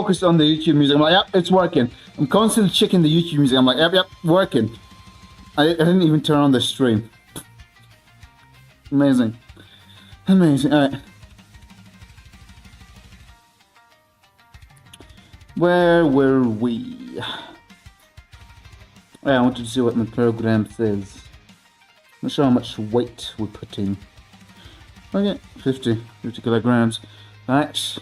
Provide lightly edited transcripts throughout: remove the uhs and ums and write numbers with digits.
focused on the YouTube music. I'm like, yep, it's working. I'm constantly checking the YouTube music. I'm like, yep, working. I didn't even turn on the stream. Amazing. Amazing. All right. Where were we? I wanted to see what my program says. Not sure how much weight we're putting. Okay, 50 kilograms. Right.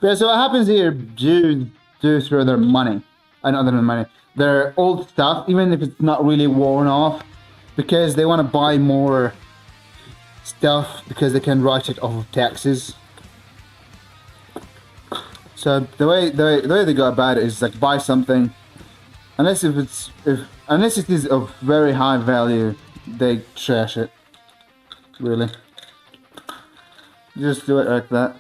Yeah, so what happens here, Jews do throw their money, not their money, their old stuff, even if it's not really worn off, because they want to buy more stuff because they can write it off of taxes. So the way they go about it is like buy something, unless it is of very high value, they trash it. Really, just do it like that.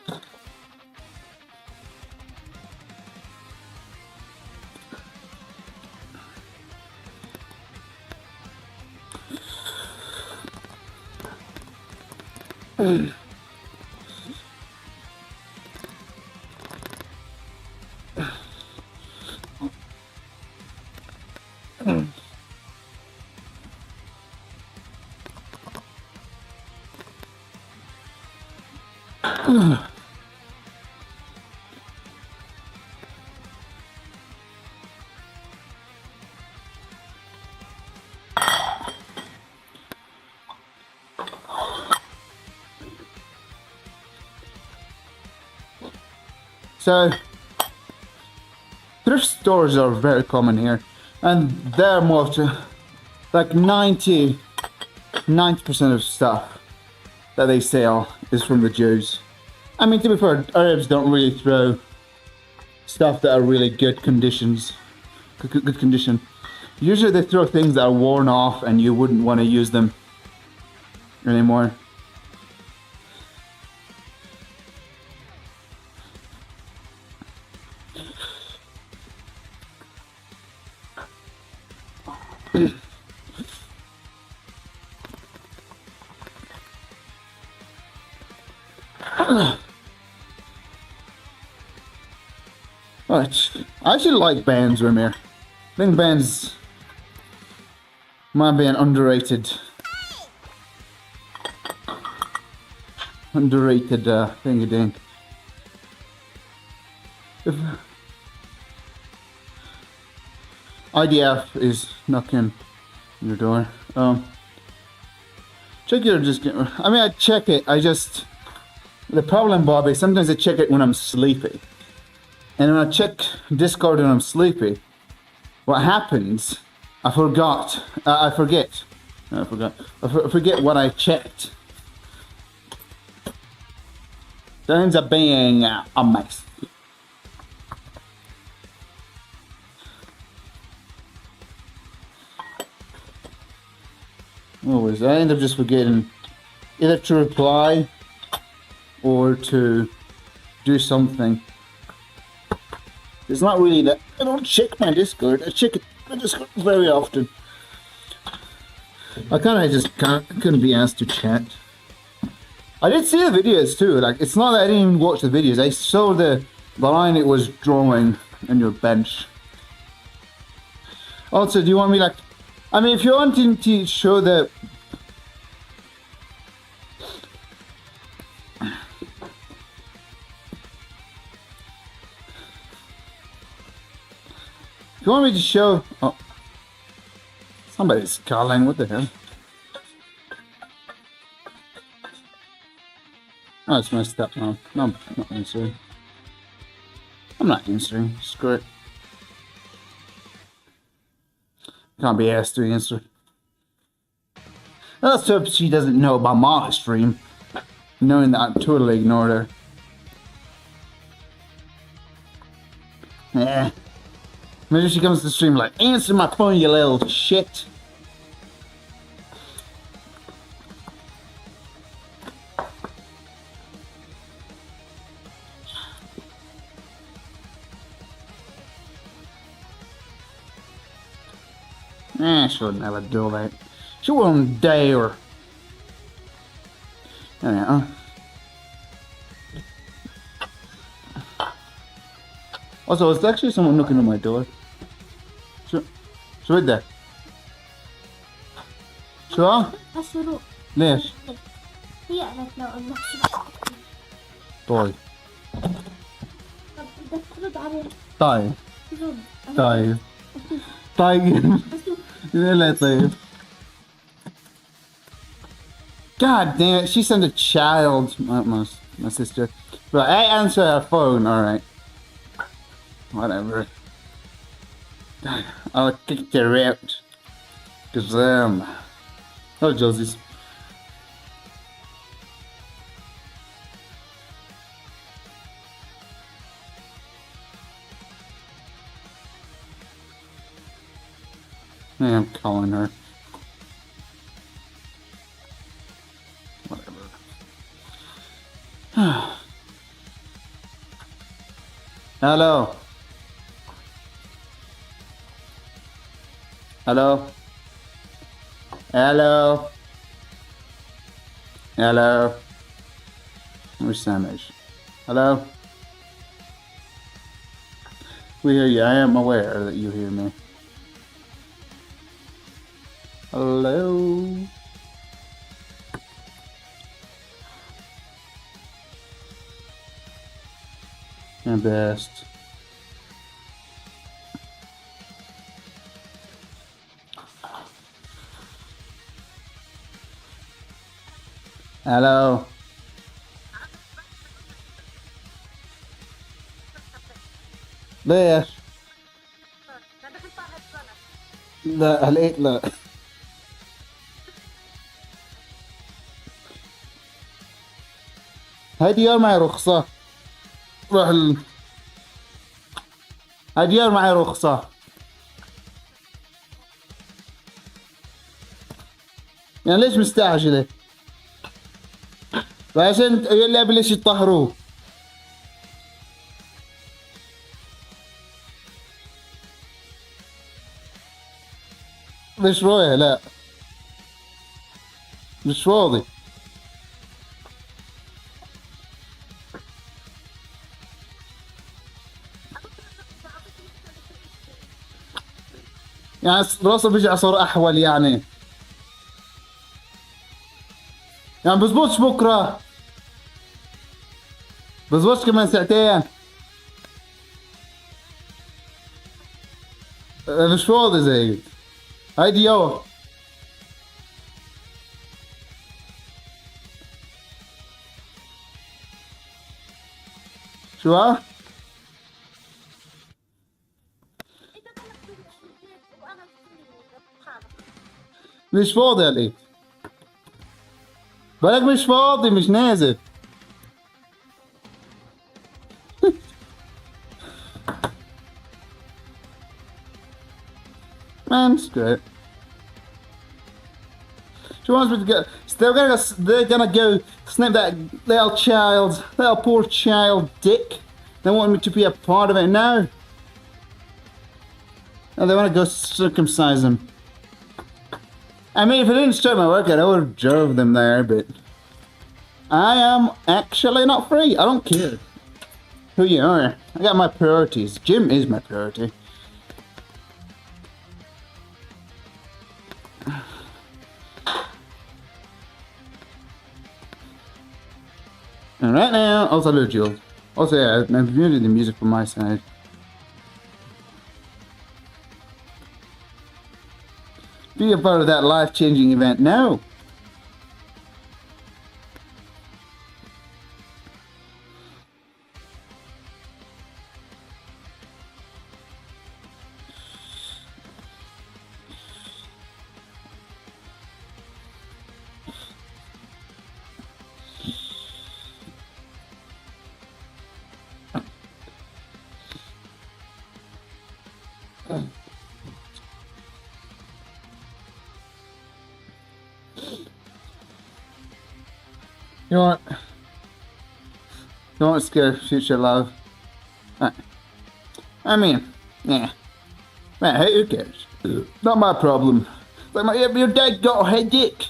So, thrift stores are very common here, and they're most, like 90% of stuff that they sell is from the Jews. I mean, to be fair, Arabs don't really throw stuff that are really good conditions, good condition. Usually they throw things that are worn off and you wouldn't want to use them anymore. Right. I actually like bands room here. I think bands might be an underrated thingy-dink. IDF is knocking on your door. Check your I mean, I check it. The problem, Bobby, sometimes I check it when I'm sleepy. And when I check Discord when I'm sleepy, what happens, I forget what I checked. That ends up being a mess. Always, I end up just forgetting either to reply or to do something. It's not really that I don't check my Discord. I check my Discord very often. I couldn't be asked to chat. I did see the videos too. Like, it's not that I didn't even watch the videos. I saw the line it was drawing on your bench. Also, do you want me like? I mean, if you're wanting to show the. If you want me to show... Oh. Somebody's calling, what the hell? Oh, it's messed up now. No, I'm not answering. I'm not answering. Screw it. Can't be asked to answer. Let's hope she doesn't know about my stream, knowing that I totally ignored her. Yeah. Maybe she comes to the stream like, answer my phone, you little shit. She would never do that. She wouldn't dare. Anyhow. Also, it's actually someone knocking on my door. شو بدك؟ شو؟ الشروق. ليش؟ هي قالت لو انه طيب. طب بدك ترد عليه. طيب. رد. طيب. طيب. لا طيب. God damn it, she sent a child, my sister. But I answer her phone, alright. Whatever. I'll kick her out. Cause, oh, Josie's. Yeah, I'm calling her. Whatever. Hello. Hello. Hello. Hello. Where's Samish? Hello. We hear you. I am aware that you hear me. Hello. Your best. Hello. ليش؟ لا عليك لا. هاي ديار معي رخصة. روح هاي ديار معي رخصة. يعني ليش مستعجلة؟ عشان يلا بلش يطهروه. مش رايح لا. مش فاضي. يعني راسه بيجي صار احول يعني بزبطش بكره. بزبطش كمان ساعتين. مش فاضي زي هيدي يوه. شو ها؟ مش فاضي عليك. بالك مش فاضي مش نازل. Man, screw it. She wants me to go. They're gonna go snip that little poor child dick. They want me to be a part of it now. And they want to go circumcise him. I mean, if it didn't start my workout, I would have drove them there, but I am actually not free. I don't care who you are. I got my priorities. Gym is my priority. And right now, also Joe. Also, yeah, I've muted the music from my side. Be a part of that life-changing event now. You know what? Don't scare future love. I mean, yeah. Man, who cares? Not my problem. Like, your dad got a headache.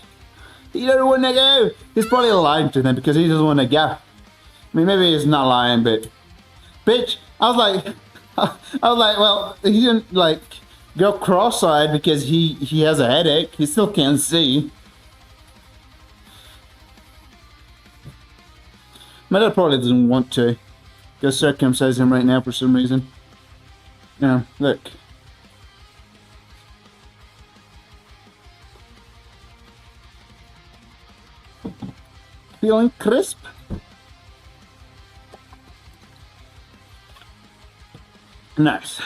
He doesn't want to go. He's probably lying to them because he doesn't want to go. I mean, maybe he's not lying, but bitch, I was like, well, he didn't like go cross-eyed because he has a headache. He still can't see. My dad probably doesn't want to go circumcise him right now for some reason. Yeah, look. Feeling crisp? Nice.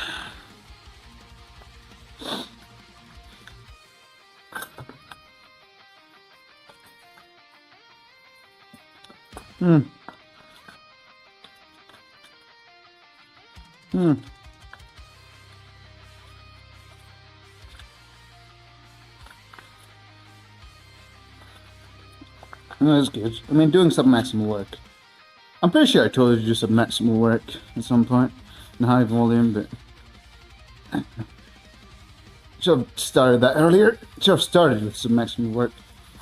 That's good. I mean, doing some maximum work. I'm pretty sure I told you to do some maximum work at some point in high volume, but should have started that earlier. Should have started with some maximum work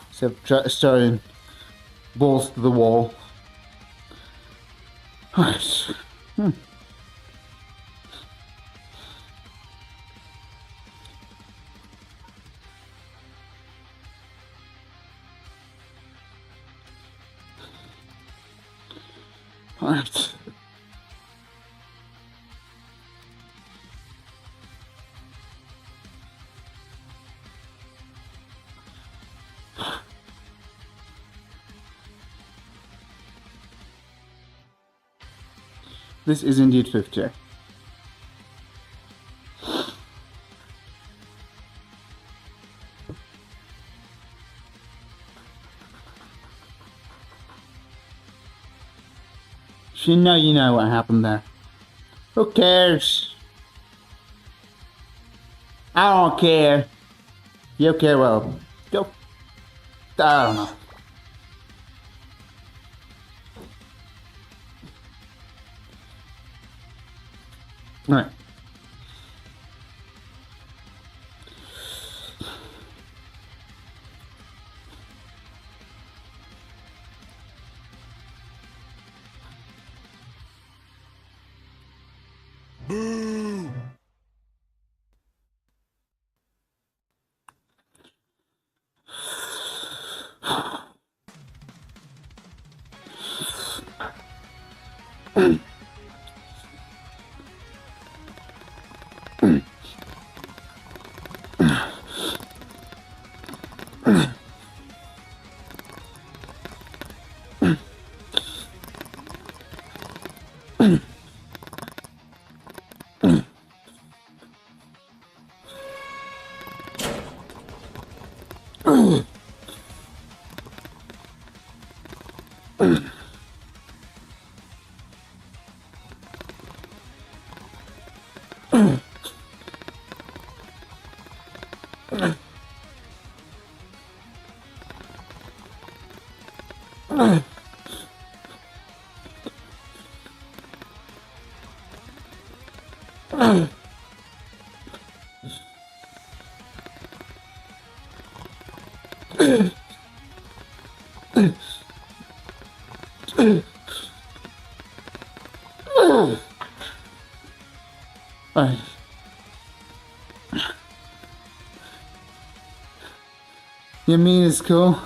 instead of starting balls to the wall. Alright. Alright. This is indeed 50. You know what happened there. Who cares? I don't care. You care, well, go. I don't know. Alright. Boo! Alright. You mean it's cool?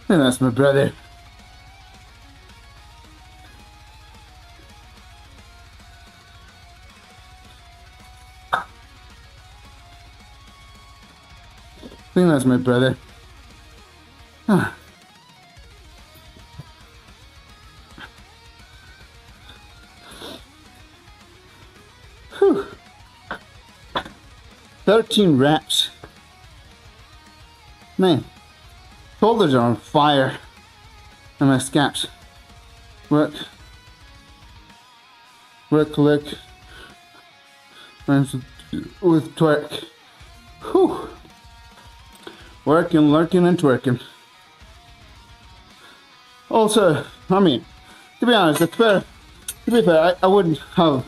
And that's my brother. I think that's my brother. Huh. Whew. 13 reps. Man, shoulders are on fire. And my scaps. Work. Work, look. Rhymes with twerk. Whew. Working, lurking, and twerking. Also, I mean, to be honest, it's better. To be fair, I wouldn't have.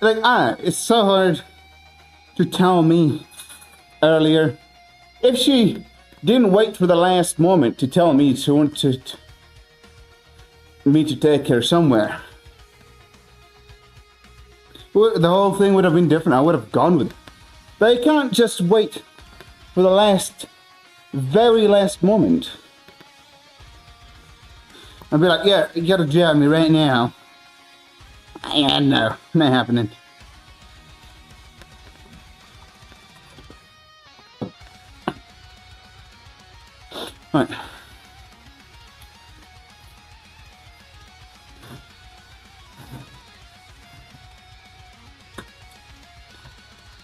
Like, it's so hard to tell me earlier. If she didn't wait for the last moment to tell me she wanted me to take her somewhere, well, the whole thing would have been different. I would have gone with it. But I can't just wait for the very last moment. I'd be like, yeah, you gotta drive me right now. Yeah, no, not happening. Right.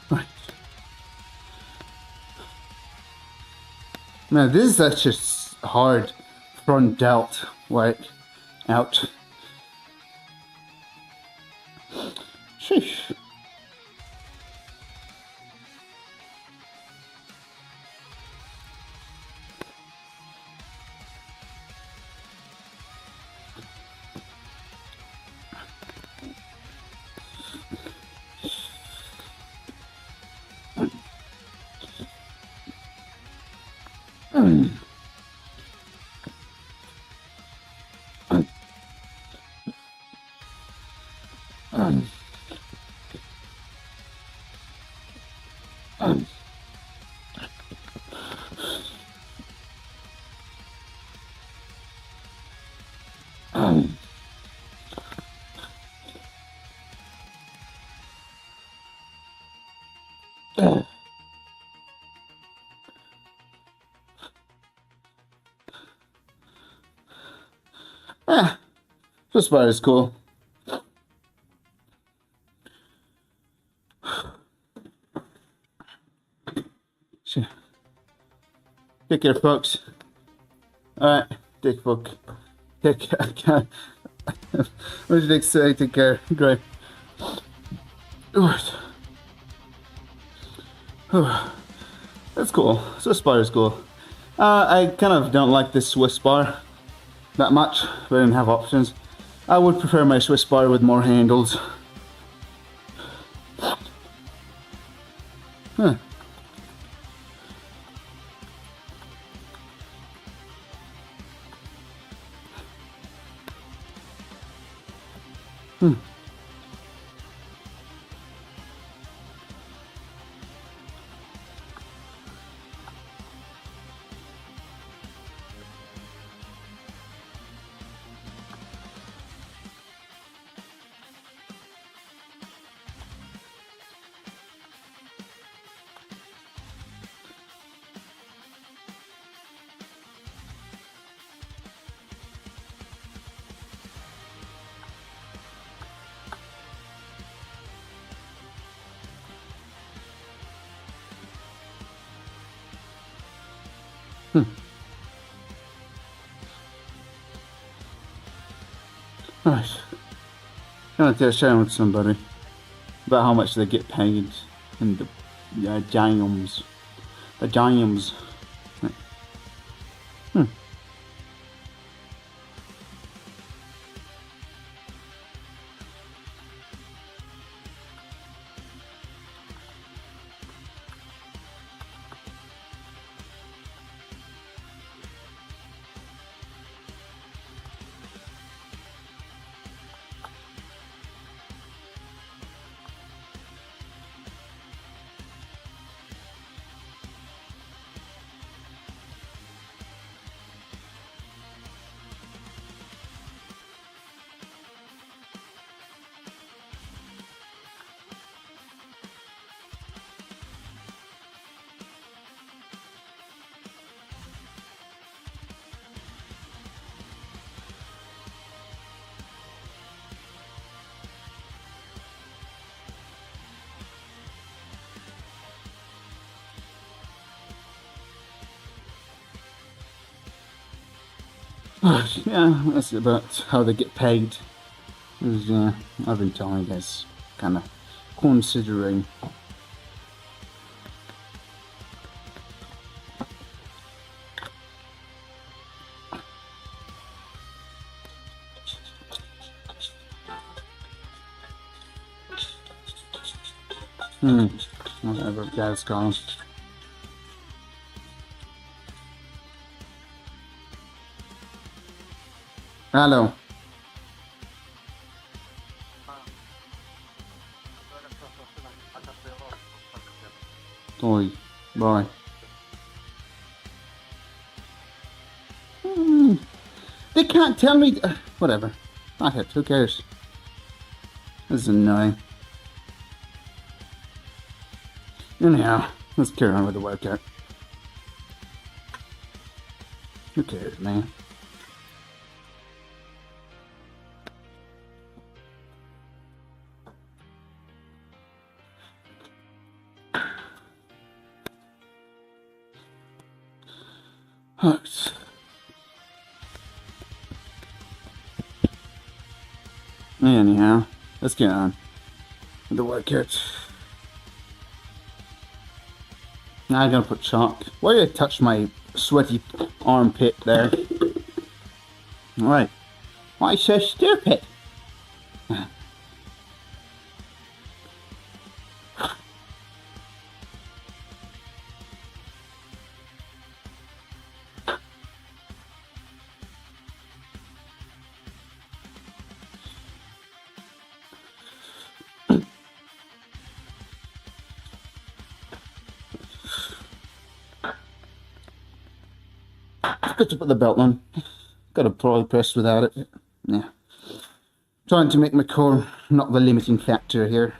Right. Now this is such a hard front delt work out. Sheesh. This part is cool. Take care, folks. Alright, take care. What did you say? Take care. Great. Alright. That's cool. Swiss bar is cool. I kind of don't like this Swiss bar that much, but I didn't have options. I would prefer my Swiss bar with more handles. Huh. Right. I'm gonna take a share with somebody about how much they get paid in the jams. The jams. Right. Yeah, that's about how they get paid. I've been telling you guys, kind of considering. Whatever, guys, gone. Hello. Oi. Bye. They can't tell me. Whatever. Not it. Who cares? This is annoying. Anyhow, let's carry on with the workout. Who cares, man? Alright. Anyhow, let's get on with the workout. Now I'm gonna put chalk. Why did I touch my sweaty armpit there? Alright. Why so stupid? Good to put the belt on. Got to probably press without it. Yeah. Trying to make my core not the limiting factor here.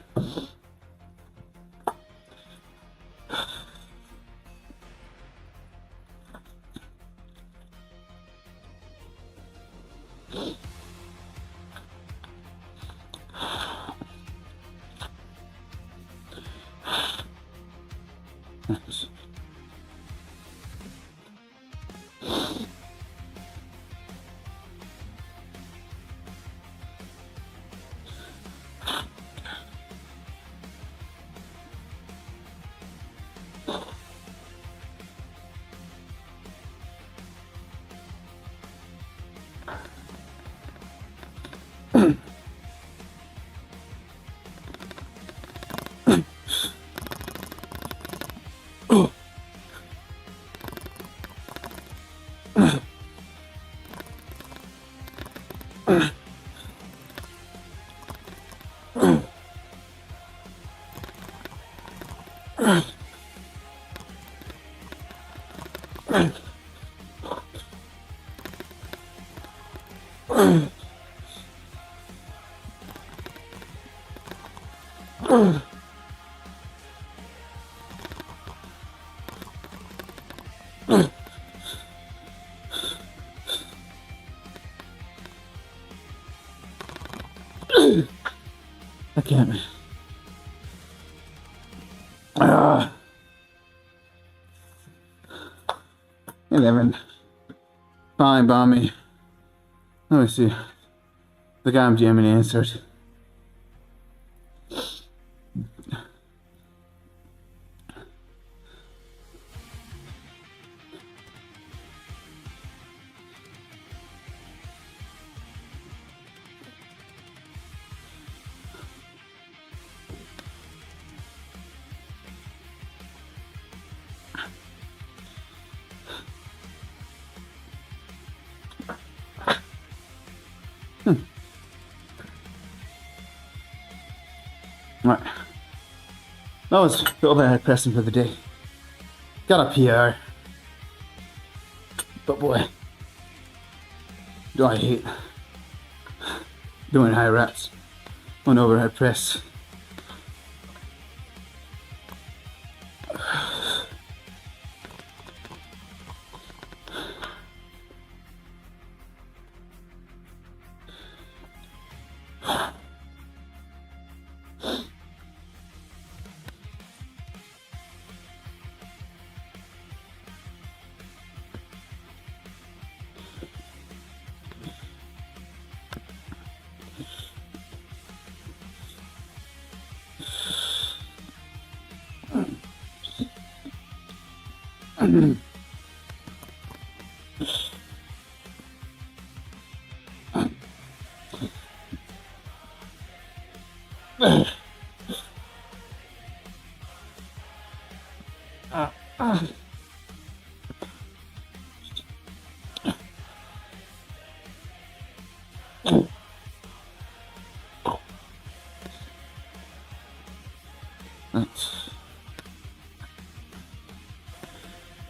I can't. 11. Fine, Bommy. Let me see. The guy I'm jamming answered. Right. That was the overhead pressing for the day. Got a PR. But boy, do I hate doing high reps on overhead press.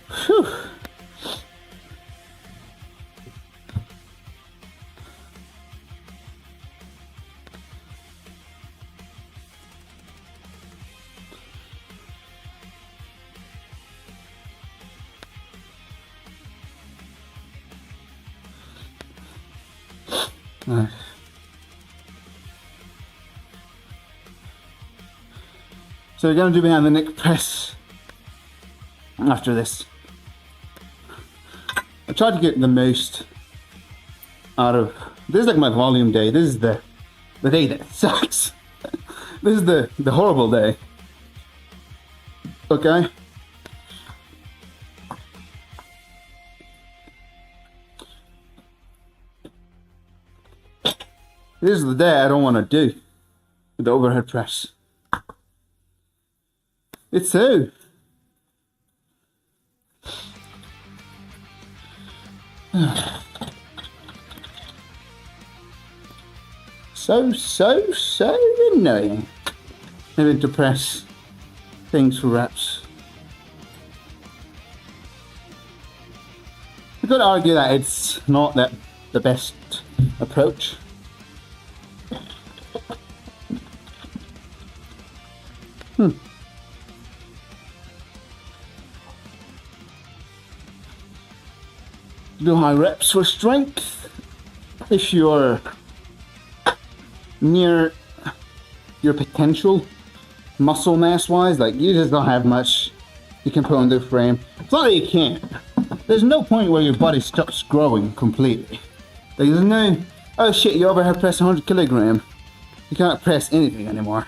Whew. Right. So we're going to do behind the neck press after this. I tried to get the most out of this. Is like my volume day. This is the day that sucks. This is the horrible day. Okay. This is the day I don't want to do with the overhead press. It's so. So annoying having to press things for reps. I could argue that it's not the best approach. Do high reps for strength if you're near your potential muscle mass wise. Like, you just don't have much you can put on the frame. It's not that you can't. There's no point where your body stops growing completely. Like, there's no, oh shit, you overhead press 100 kilogram. You can't press anything anymore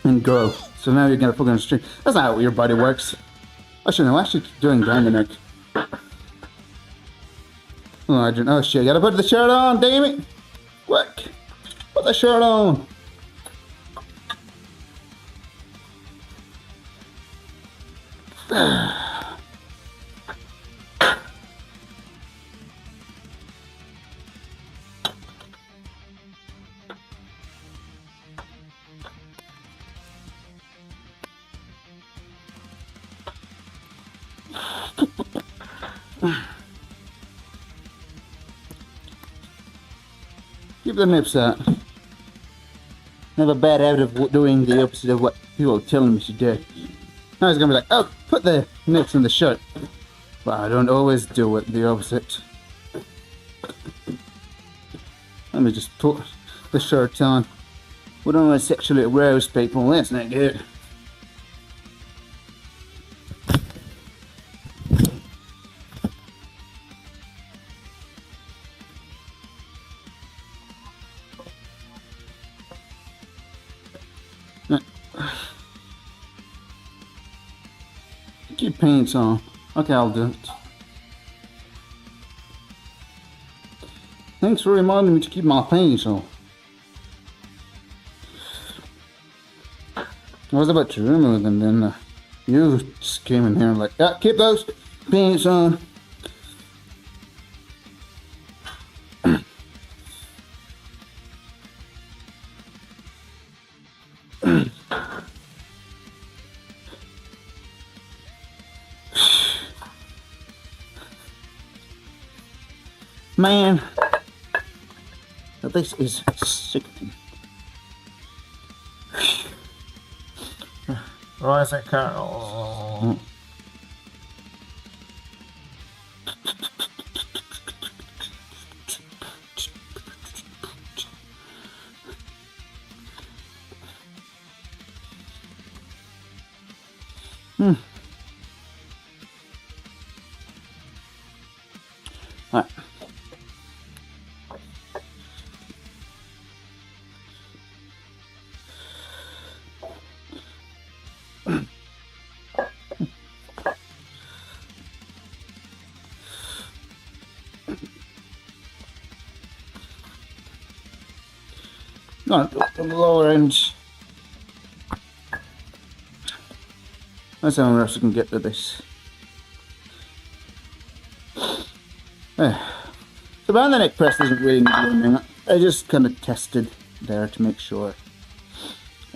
and grow. So now you're gonna put on a string. That's not how your body works. Actually, no, I'm actually doing grinding neck. Oh shit, gotta put the shirt on, damn it! Quick! Put the shirt on! Keep the nips out. I have a bad habit of doing the opposite of what people are telling me to do. I was gonna be like, oh, put the nips in the shirt. But I don't always do it the opposite. Let me just put the shirt on. We don't want to sexually arouse people, that's not good. Keep paints on. Okay, I'll do it. Thanks for reminding me to keep my paints on. I was about to remove them, then you just came in here and like, yeah, keep those paints on. Man, this is sickening. Rising Colonel. All right. No, the lower end. That's how much I can get to this. So behind the neck press doesn't really need anything. I just kind of tested there to make sure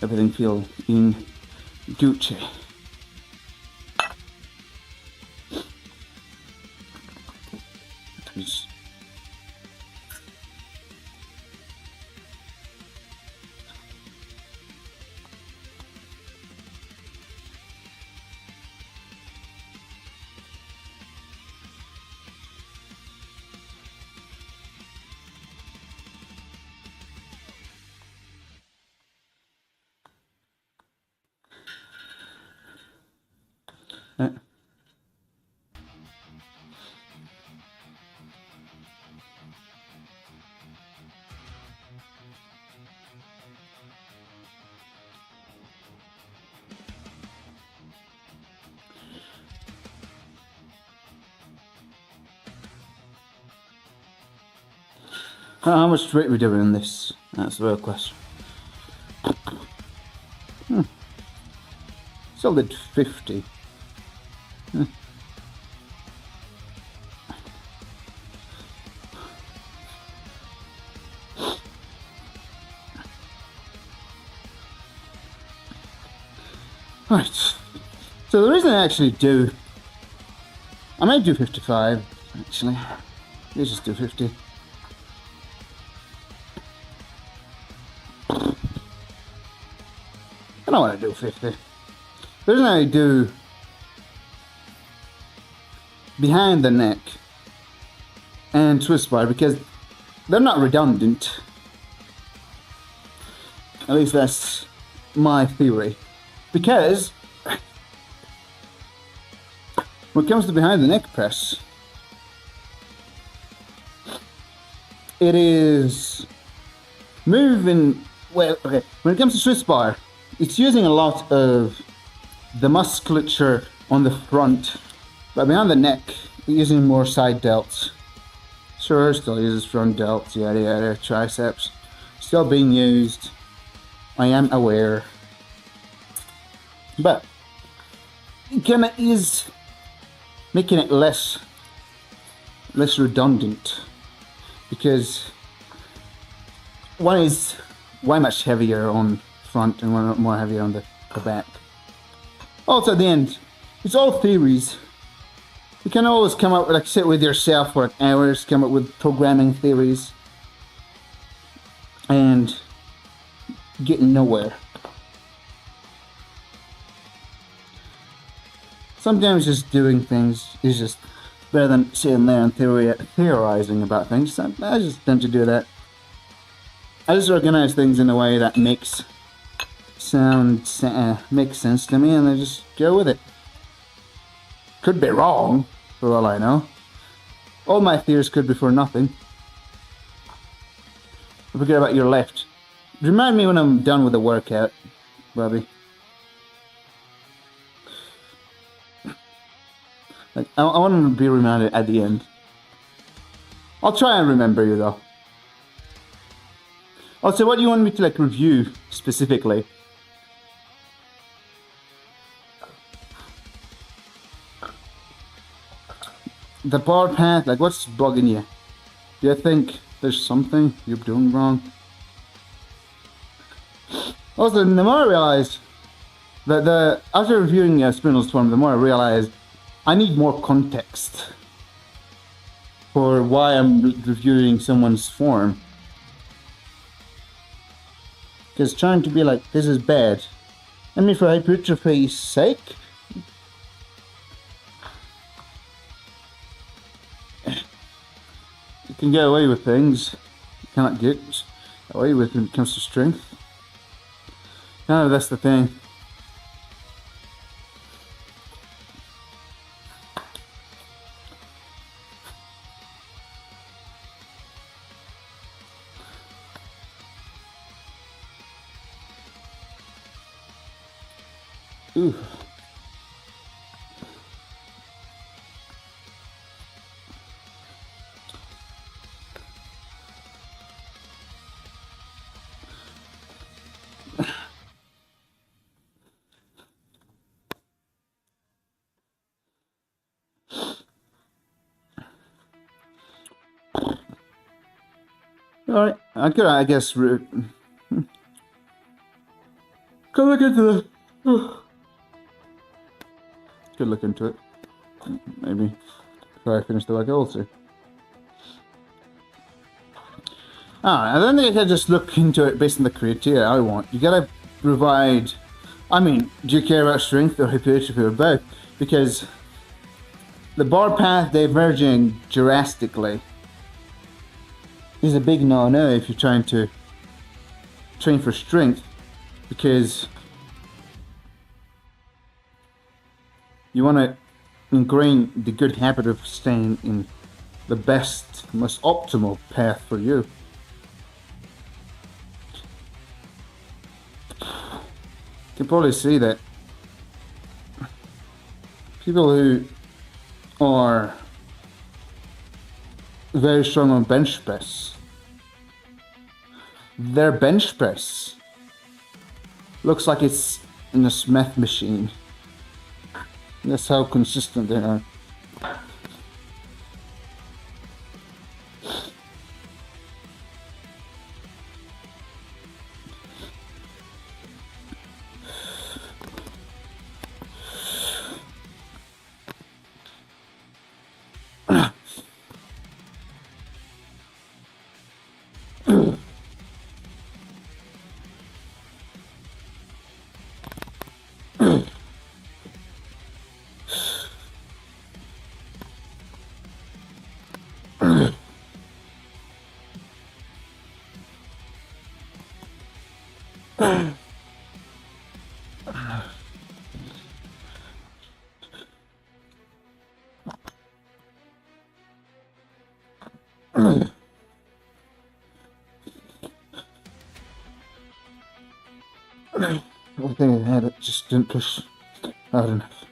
everything feels in Gucci. How much straight we doing in this? That's the real question. Still did 50. Right. So the reason I actually do, I might do 55 actually. Let's just do 50. I don't want to do 50. The reason I do behind the neck and twist bar because they're not redundant. At least that's my theory. Because when it comes to behind the neck press, it is moving, well, okay, when it comes to twist bar, it's using a lot of the musculature on the front, but behind the neck, it's using more side delts. Sure, still uses front delts, yada yada, triceps, still being used, I am aware. But it kind of is making it less redundant because one is way much heavier on front and one more heavier on the back. Also at the end, it's all theories. You can always come up, like sit with yourself for hours, come up with programming theories and get nowhere. Sometimes just doing things is just better than sitting there and theorizing about things. So I just tend to do that. I just organize things in a way that makes sense to me, and I just go with it. Could be wrong, for all I know. All my theories could be for nothing. Forget about your left. Remind me when I'm done with the workout, Bobby. Like, I want to be reminded at the end. I'll try and remember you though. Also, what do you want me to like review specifically? The bar path, like what's bugging you? Do you think there's something you're doing wrong? Also, the more I realized that after reviewing Spindle's form, the more I realized I need more context for why I'm reviewing someone's form. Because trying to be like, this is bad. I mean, for hypertrophy's sake, you can get away with things you cannot get away with when it comes to strength. No, that's the thing. Ooh. All right, I guess could look into the. Could look into it, maybe, before I finish the work also. I don't think I can just look into it based on the criteria I want. You gotta provide, I mean, do you care about strength or hypertrophy or both? Because the bar path diverging drastically is a big no-no if you're trying to train for strength, because You want to ingrain the good habit of staying in the best, most optimal path for you. You can probably see that people who are very strong on bench press, their bench press looks like it's in a Smith machine. That's how consistent they are. I think I had it, just didn't push hard enough.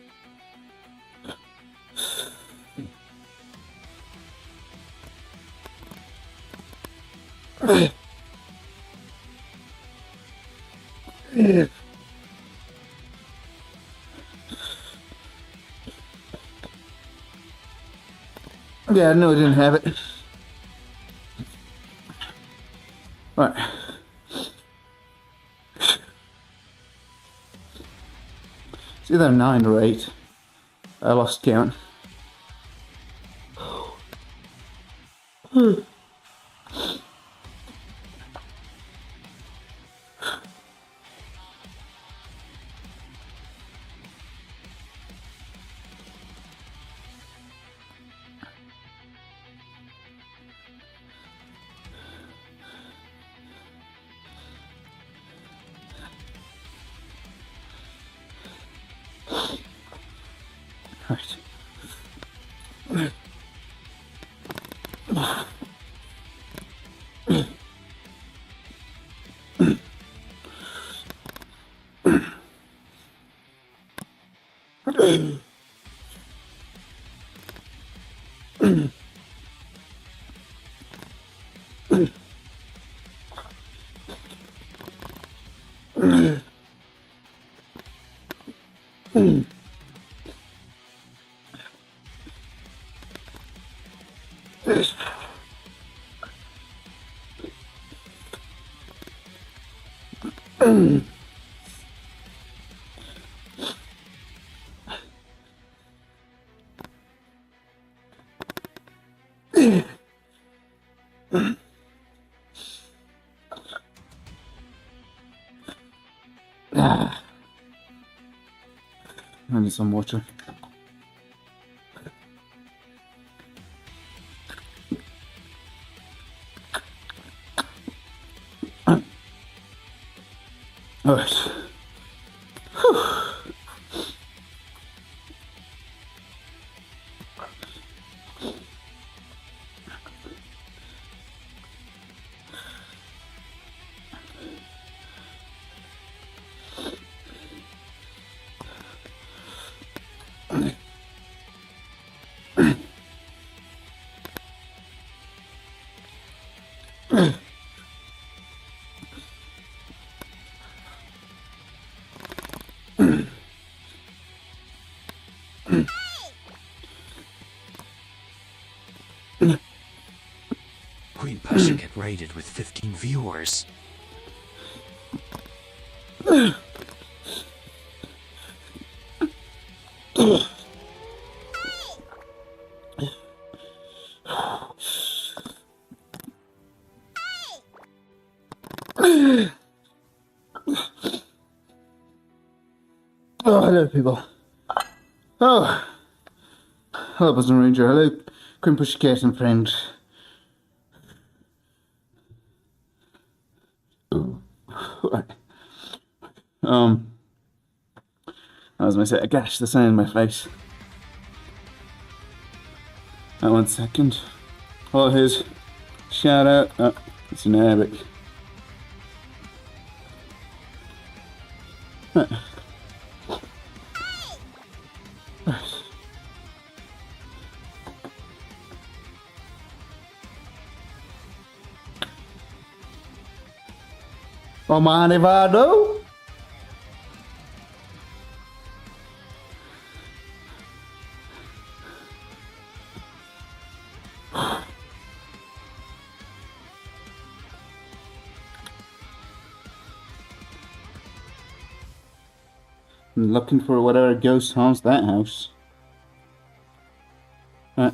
Yeah, no, I didn't have it. Right. It's either 9 or 8. I lost count. Right. I need some water. All right. Queen Pasha get raided with 15 viewers. Oh, hello, people. Oh, hello, Buzzing Ranger. Hello, Queen Pussycat and friends. Right. That was my set. Gosh, the sun in my face. 1 second. Oh, his shout out. Oh, it's in Arabic. Oh, Manivado. I'm looking for whatever ghost haunts that house. How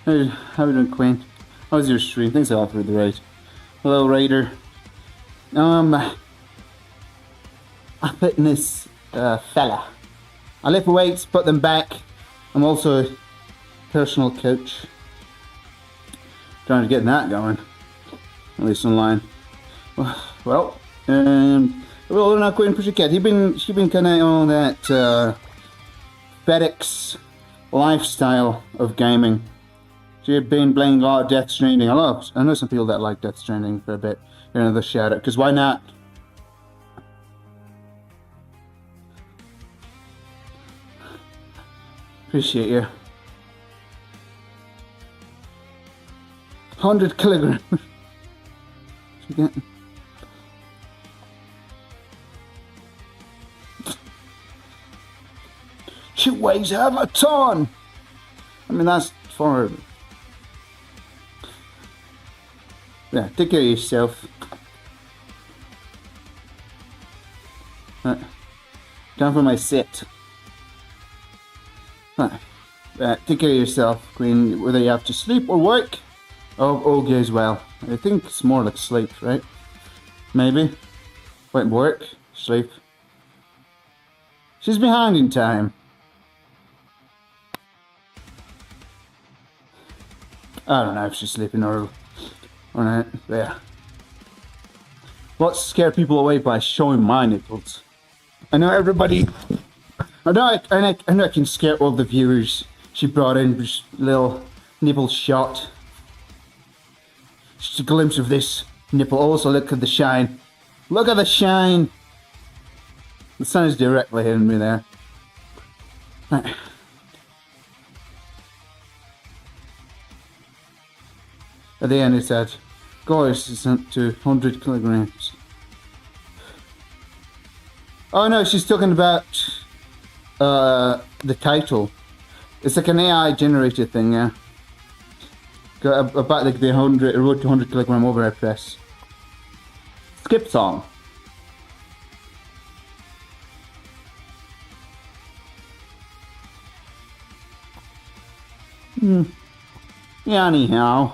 you doing, Queen? How's your stream? Thanks a lot for the raid. Hello, Raider. A fitness fella. I lift weights, put them back. I'm also a personal coach. Trying to get that going, at least online. Well, not Queen Pussycat. She's been kind of on that FedEx lifestyle of gaming. She had been playing a lot of Death Stranding. I know some people that like Death Stranding for a bit. Here's another shout out, because why not? Appreciate you. 100 kilograms. She weighs half a ton. I mean, that's for. Yeah, take care of yourself. Time for my sit. Take care of yourself, Queen. Whether you have to sleep or work, all goes well. I think it's more like sleep, right? Maybe. Wait, work, sleep. She's behind in time. I don't know if she's sleeping or not. Yeah. Let's scare people away by showing my nipples. I know everybody. I know I can scare all the viewers. She brought in this little nipple shot. Just a glimpse of this nipple. Also, look at the shine. Look at the shine. The sun is directly hitting me there. Right. At the end it said, "Goddess is sent to 100 kilograms." Oh no, she's talking about the title. It's like an AI generated thing, yeah. About like the road to 100 kilogram overhead press. Skip song. Yeah, anyhow.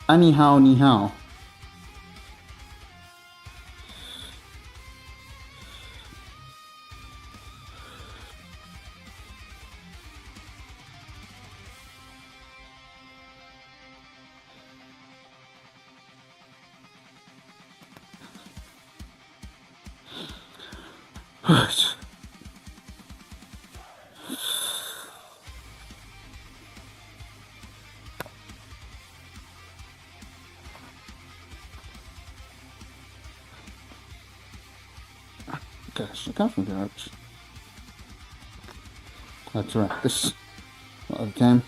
Anyhow. Gosh, I can't figure out. That's right. This what I can.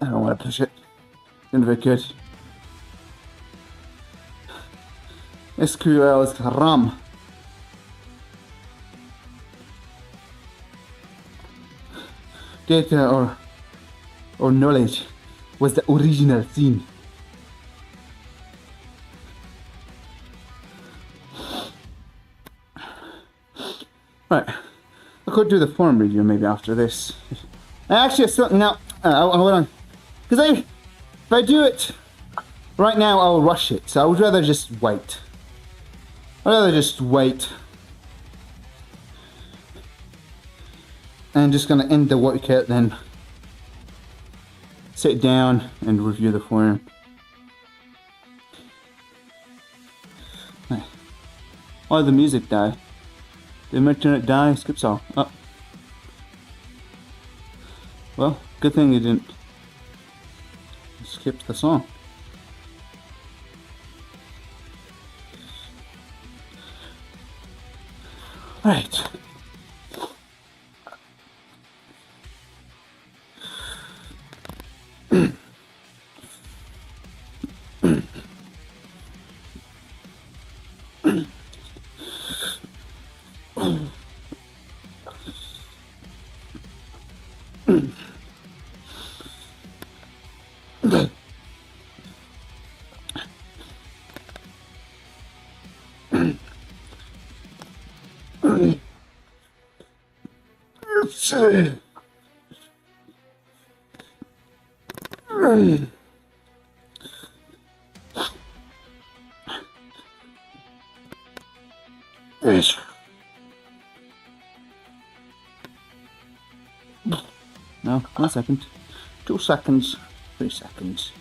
I don't want to push it. Didn't very good. SQL is haram. Data or knowledge was the original sin. Right, I could do the forum review maybe after this. Actually, no, hold on, because if I do it right now, I'll rush it. So I would rather just wait. I'd rather just wait. And just gonna end the workout then. Sit down and review the forum. Why did the music die? Did my internet die? Skip song. Oh. Well, good thing you didn't skip the song. Right. No, 1 second. 2 seconds. 3 seconds.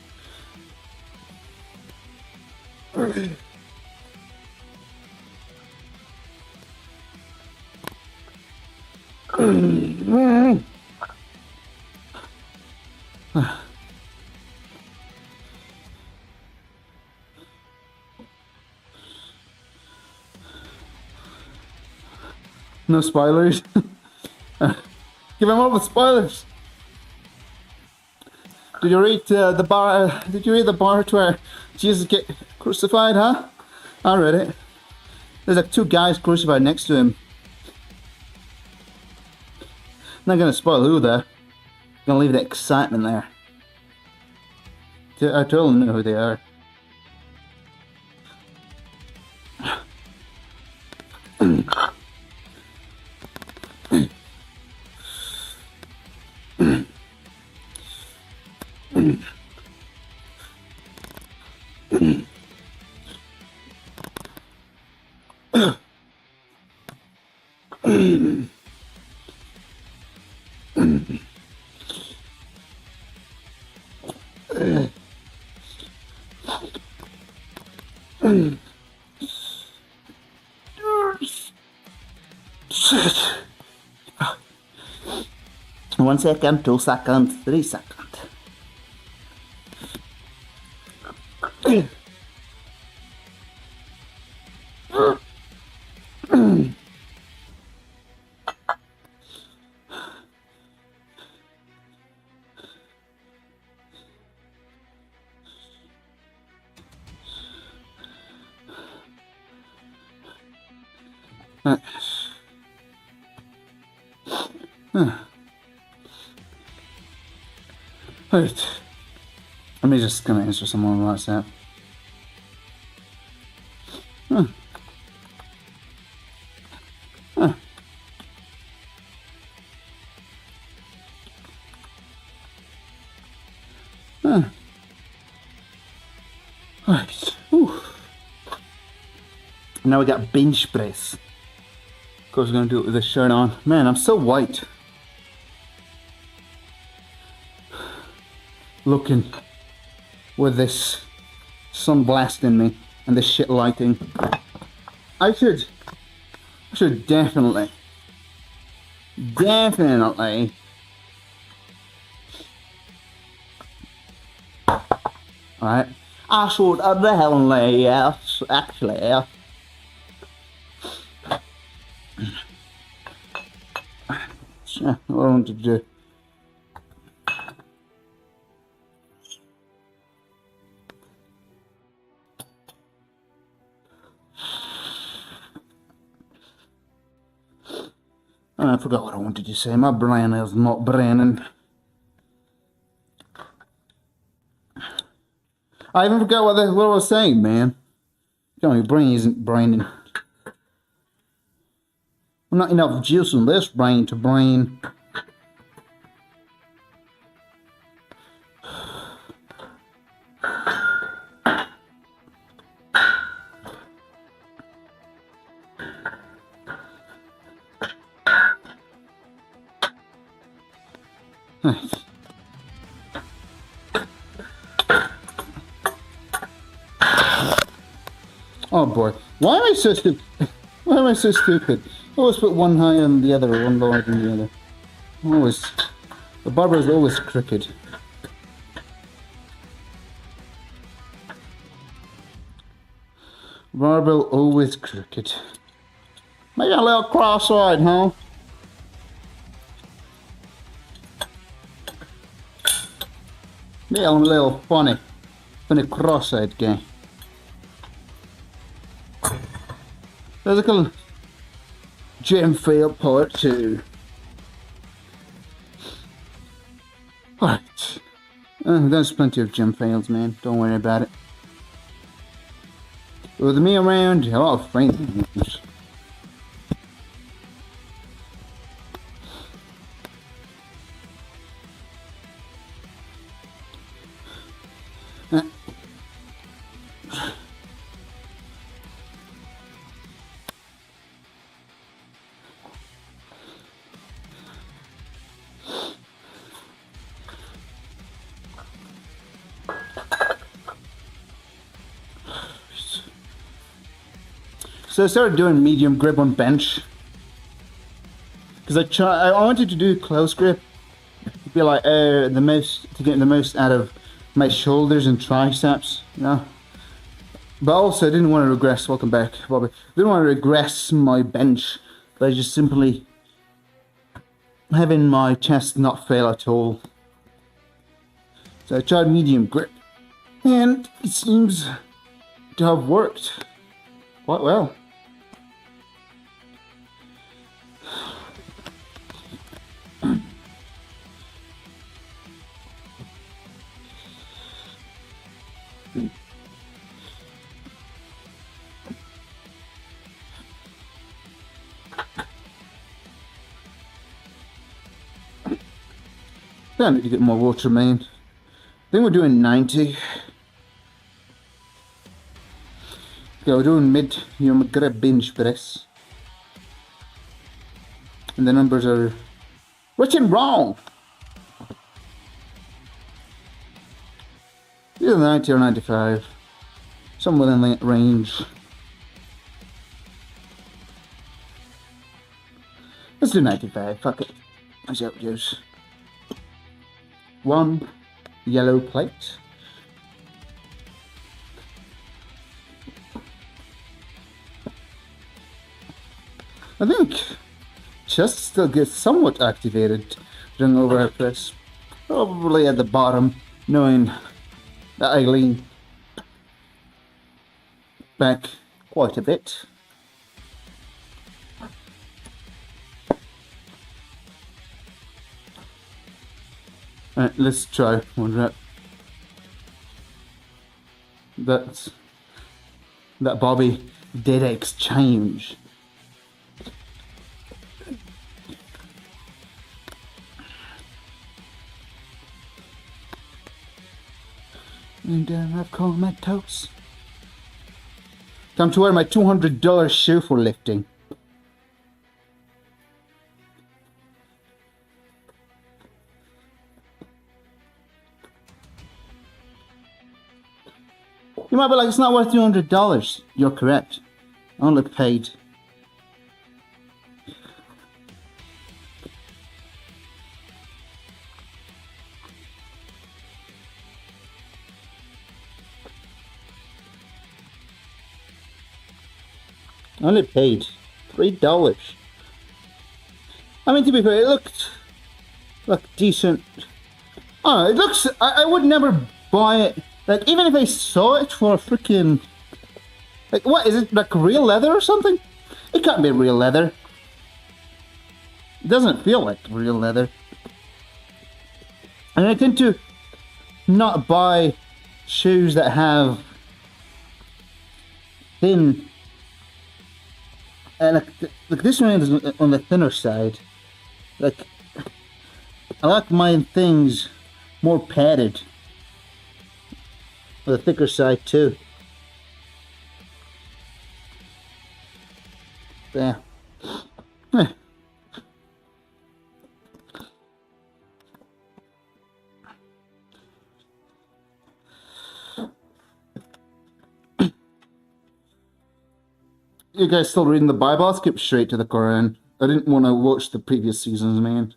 No spoilers. Give him up with spoilers. Did you read the bar? Did you read the part where Jesus get crucified? Huh? I read it. There's like 2 guys crucified next to him. Not gonna spoil who there. Gonna leave the excitement there. I totally know who they are. One second, 2 seconds, 3 seconds. Right. Let me just gonna answer someone on WhatsApp. Right. Whew. Now we got bench press. Of course, we're gonna do it with this shirt on. Man, I'm so white. Looking with this sun blasting me and this shit lighting. I should definitely alright, I should definitely, yes, actually, yeah. What I want to do. I forgot what I wanted to say. My brain is not braining. I even forgot what I was saying, man. My brain isn't braining. Not enough juice in this brain to brain. Oh boy, why am I so stupid? Why am I so stupid? I always put one high on the other, one lower than the other. Always. The barber is always crooked. Barbell always crooked. Maybe a little cross-eyed, huh? Yeah, I'm a little funny cross-eyed guy. Physical gym fail part 2. Alright. There's plenty of gym fails, man. Don't worry about it. With me around, a lot of friends. So I started doing medium grip on bench because I wanted to do close grip to be like to get the most out of my shoulders and triceps, you know. But also I didn't want to regress. Welcome back, Bobby. Didn't want to regress my bench by just simply having my chest not fail at all. So I tried medium grip, and it seems to have worked quite well. I need to get more water, man. I think we're doing 90. Okay, we're doing medium grip bench press. And the numbers are written wrong. Either 90 or 95. Somewhere in that range. Let's do 95, fuck it. That's how it goes. 1 yellow plate. I think chest still gets somewhat activated during overhead press. Probably at the bottom, knowing that I lean back quite a bit. Alright, let's try one rep. That Bobby did exchange. And I've called my toes. Time to wear my $200 shoe for lifting. You might be like, it's not worth $200. You're correct. I only paid. I only paid $3. I mean, to be fair, it looked decent. Oh, it looks. I would never buy it. Like, even if I saw it for a freaking... Like, what, is it like real leather or something? It can't be real leather. It doesn't feel like real leather. And I tend to not buy shoes that have thin, and like this one is on the thinner side. Like, I like my things more padded, on the thicker side too. Yeah. You guys still reading the Bible? I'll skip straight to the Quran. I didn't want to watch the previous seasons, man.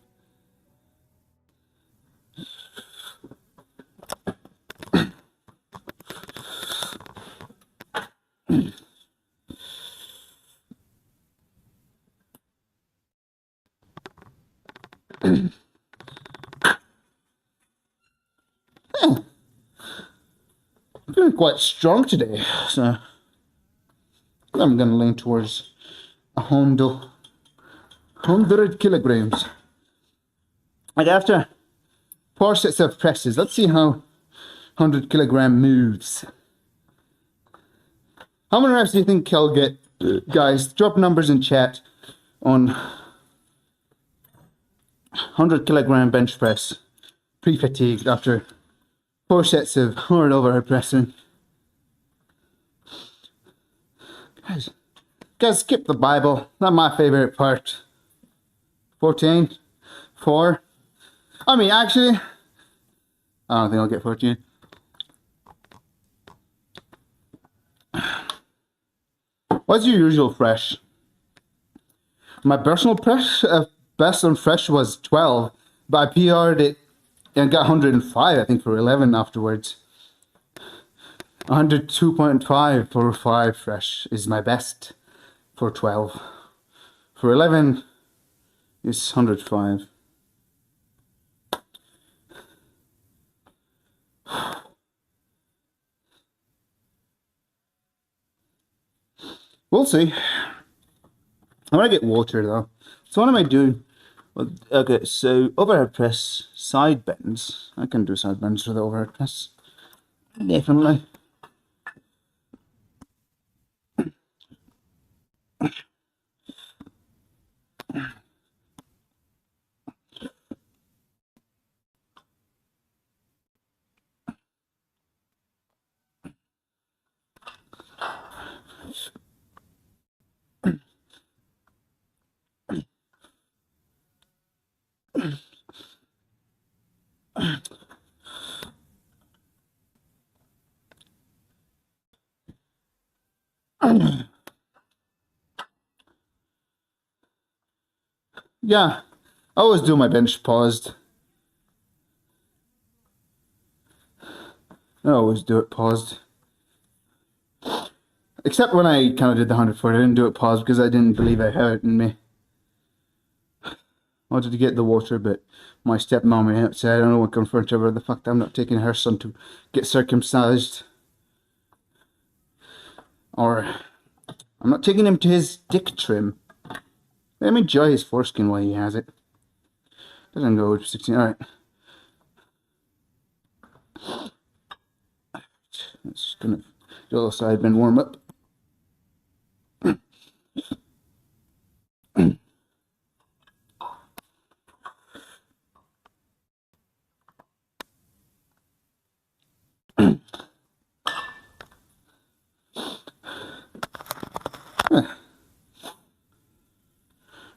I'm feeling quite strong today, so I'm gonna lean towards 100 kilograms. Like after 4 sets of presses, let's see how 100 kilogram moves. How many reps do you think I'll get, guys? Drop numbers in chat on 100 kilogram bench press, pre-fatigued after 4 sets of hard overhead pressing. Guys, skip the Bible. Not my favorite part. 14, 4. I mean, actually, I don't think I'll get 14. What's your usual fresh? My personal best on fresh was 12, but I PR'd it and got 105, I think, for 11 afterwards. 102.5 for 5 fresh is my best for 12. For 11 is 105. We'll see. I want to get water though. So what am I doing? Well, okay, so overhead press side bends. I can do side bends for the overhead press. Definitely. Yeah, I always do my bench paused. I always do it paused. Except when I kind of did the 100 foot, I didn't do it paused because I didn't believe I had it in me. I wanted to get the water, but my stepmom said, I don't know what confront her, the fact I'm not taking her son to get circumcised. Or I'm not taking him to his dick trim. Let him enjoy his foreskin while he has it. Doesn't go to 16. Alright. Just gonna do a little side bend warm up.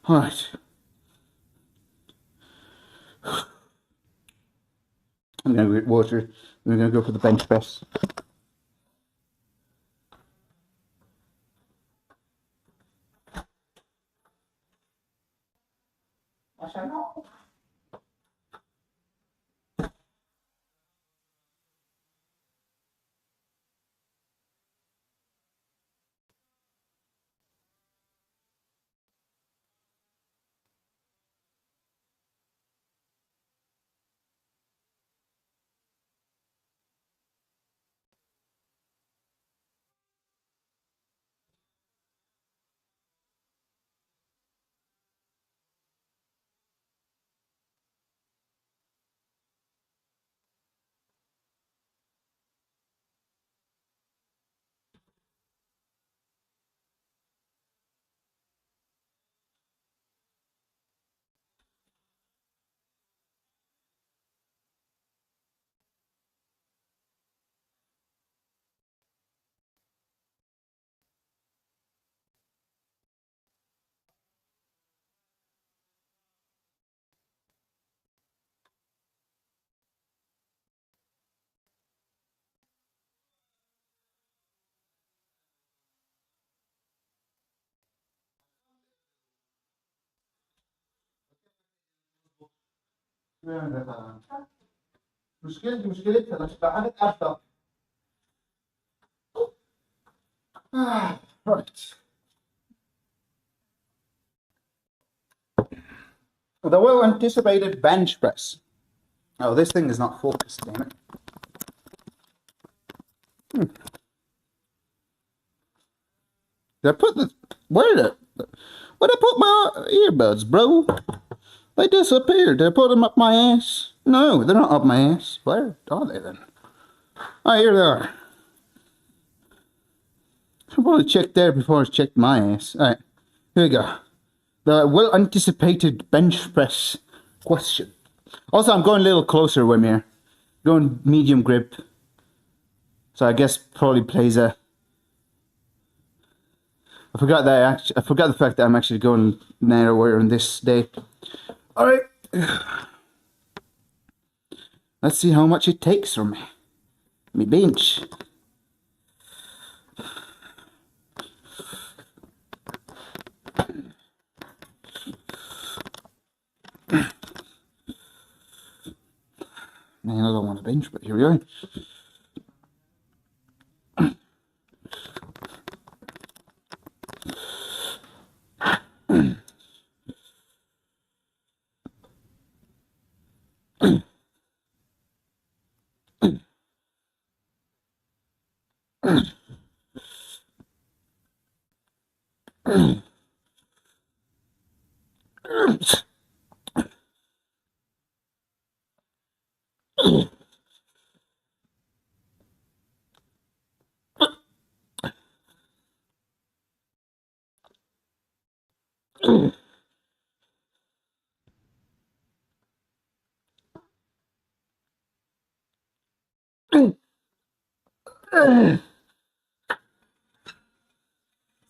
Alright. I'm gonna get water. We're gonna go for the bench press. مشكلتها مش بعد أبطأ. Right. The well-anticipated bench press. Oh, this thing is not focused, damn it. Did I put the... Where'd I put my earbuds, bro? They disappeared. Did I put them up my ass? No, they're not up my ass. Where are they then? Oh, here they are. I probably checked there before I checked my ass. Alright, here we go. The well-anticipated bench press question. Also, I'm going a little closer with me here. Going medium grip. So I guess probably plays a... I forgot the fact that I'm actually going narrower on this day. Alright. Let's see how much it takes from me. Me bench. Man, I don't want to bench, but here we are.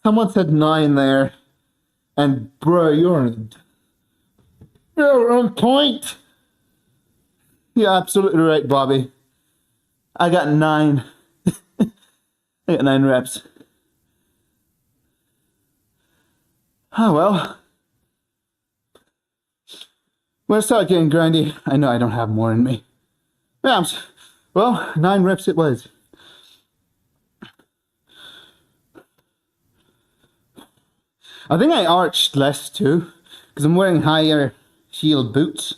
Someone said 9 there, and bro, you're on point. You're absolutely right, Bobby. I got 9. I got 9 reps. Oh well. When I start getting grindy, I know I don't have more in me. Yeah, well, 9 reps it was. I think I arched less too, because I'm wearing higher heeled boots.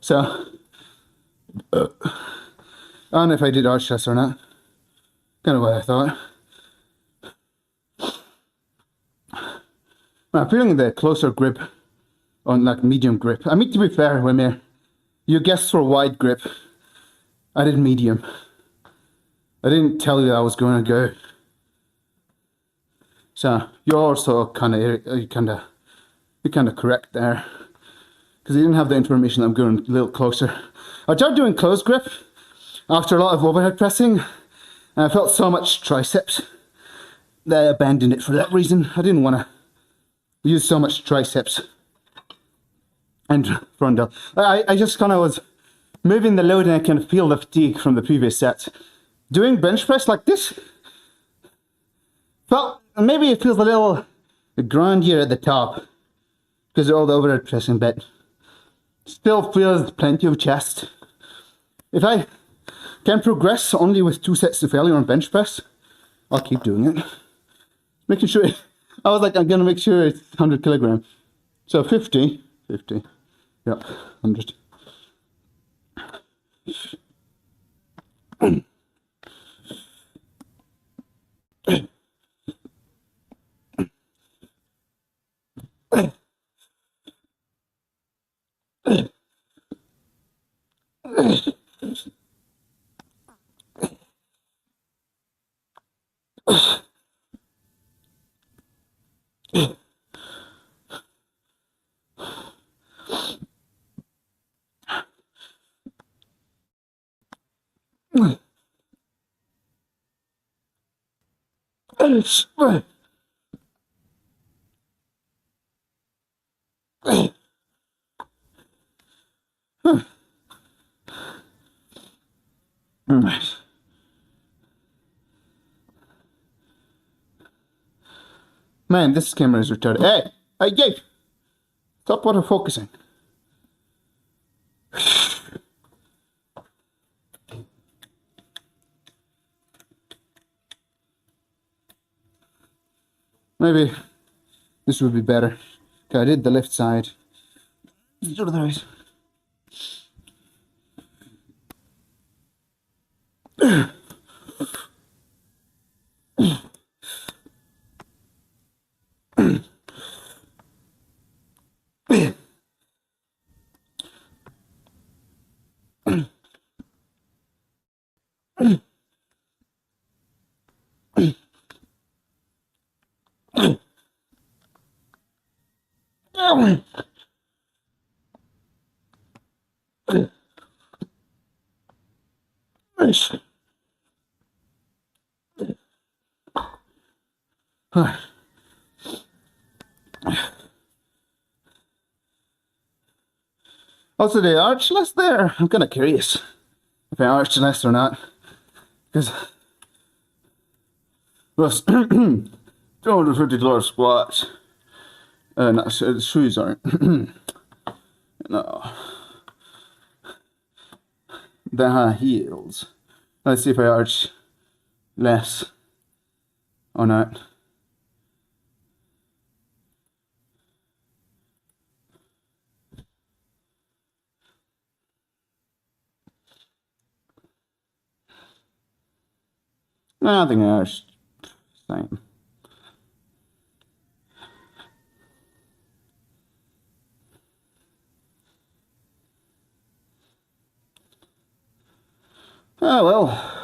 So, I don't know if I did arch less or not. Kind of what I thought. I'm feeling the closer grip on like medium grip. I mean, to be fair, when you guessed for wide grip, I did medium. I didn't tell you I was going to go. So you're also kind of correct there, because you didn't have the information. I'm going a little closer. I tried doing close grip after a lot of overhead pressing, and I felt so much triceps that I abandoned it for that reason. I didn't want to use so much triceps and frontal. I just kind of was moving the load, and I can feel the fatigue from the previous sets. Doing bench press like this felt, maybe it feels a little grindier at the top because of all the overhead pressing, but still feels plenty of chest. If I can progress only with 2 sets to failure on bench press, I'll keep doing it. Making sure, I was like, I'm gonna make sure it's 100 kilograms. So 50, yeah, 100. Alright. Man, this camera is retarded. Hey, Gabe! Stop auto-focusing. Maybe this would be better. Okay, I did the left side. Let's do the right. Also, the arch list there, I'm kind of curious if I arch list or not. Because, well, $250 squats. No, the shoes aren't. No. The high heels. Let's see if I arch less or not. No, I think I arched same. Oh well.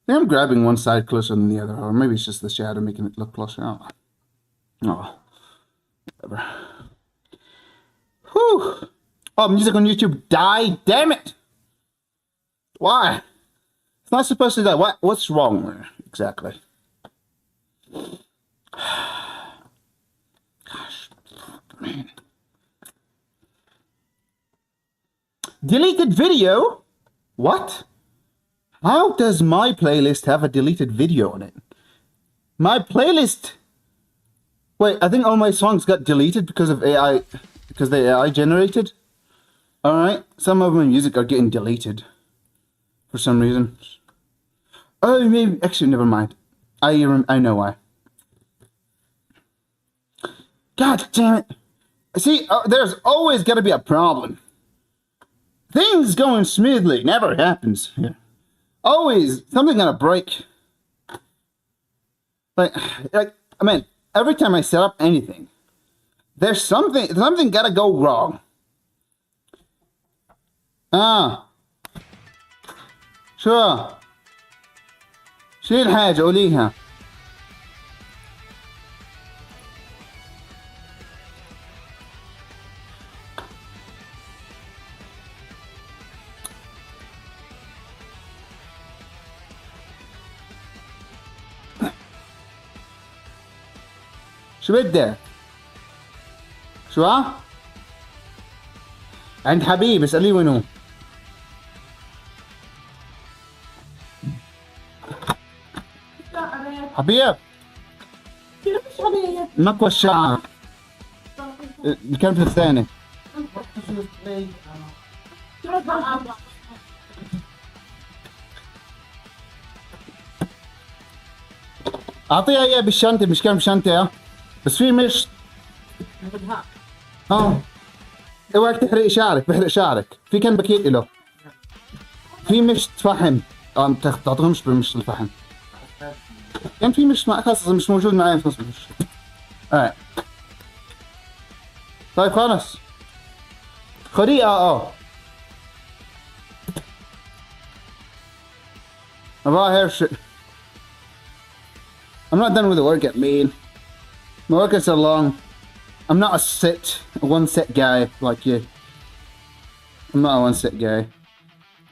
I think I'm grabbing one side closer than the other, or maybe it's just the shadow making it look closer. Oh, whatever. Whew. Oh, music on YouTube died. Damn it! Why? It's not supposed to die. What's wrong there exactly? Gosh, man. Deleted video? What? How does my playlist have a deleted video on it? My playlist... Wait, I think all my songs got deleted because of AI... Because they AI generated? Alright, some of my music are getting deleted. For some reason. Oh, maybe... Actually, never mind. I know why. God damn it. See, there's always got to be a problem. Things going smoothly never happens here. Always something gonna break. Like I mean, every time I set up anything, there's something gotta go wrong. شو الحاجة قوليها. شو بدك؟ شو؟ عند حبيب اسأليه وينه؟ حبيب مكوى الشعر بكم الثاني؟ اعطيها اياه بالشنطة مش كان بشنطة بس في مش اوعك تحرق شعرك بحرق شعرك في كان باكيت له في مش فحم تعطيهمش بمش الفحم كان في مش خاص مش موجود معي في نص المش طيب خلاص خديه I'm not done with the workout, man. My workouts are long. I'm not a one-set guy like you. I'm not a one-set guy.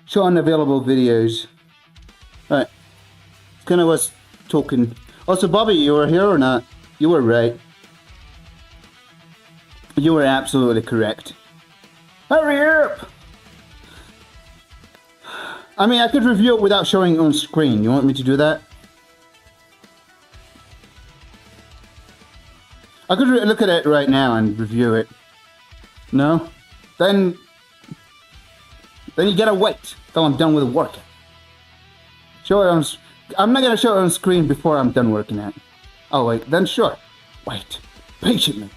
Show unavailable videos. Right. It's kind of was talking. Also, Bobby, you were here or not? You were right. You were absolutely correct. Hurry up! I mean, I could review it without showing it on screen. You want me to do that? I could look at it right now and review it. No? Then you gotta wait till I'm done with work. Show it on. I'm not gonna show it on screen before I'm done working at. Oh wait, then sure. Wait, patiently.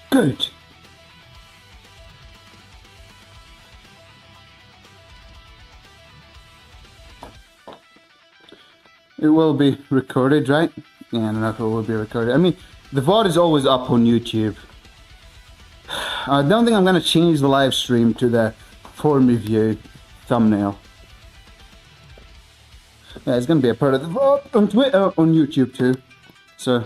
Good. It will be recorded, right? Yeah, I don't know if it will be recorded. I mean, the VOD is always up on YouTube. I don't think I'm going to change the live stream to the form review thumbnail. Yeah, it's going to be a part of the VOD on Twitter, on YouTube too. So.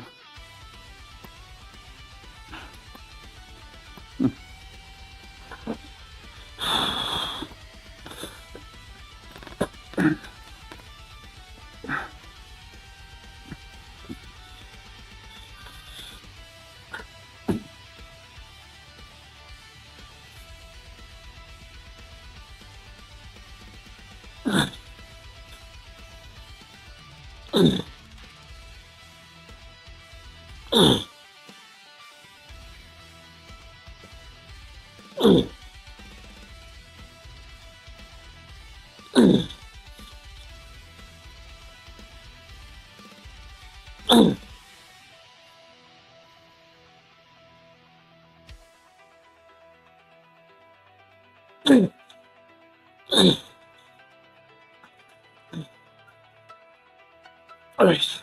Alright.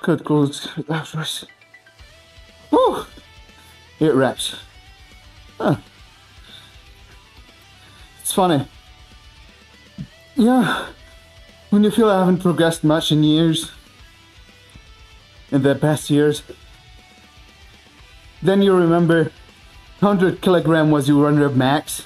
Good clothes. That's right. Woo! 8 reps. Huh. It's funny. Yeah. When you feel I haven't progressed much in years, in the past years, then you remember 100 kilogram was your under max.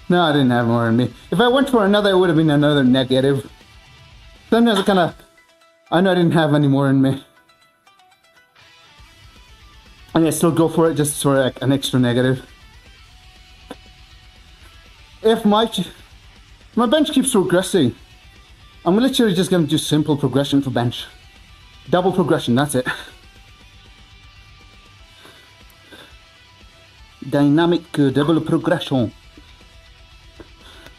No, I didn't have more in me. If I went for another, it would have been another negative. Sometimes I know I didn't have any more in me. And I still go for it just for like an extra negative. If my bench keeps progressing, I'm literally just going to do simple progression for bench. Double progression, that's it. Dynamic double progression.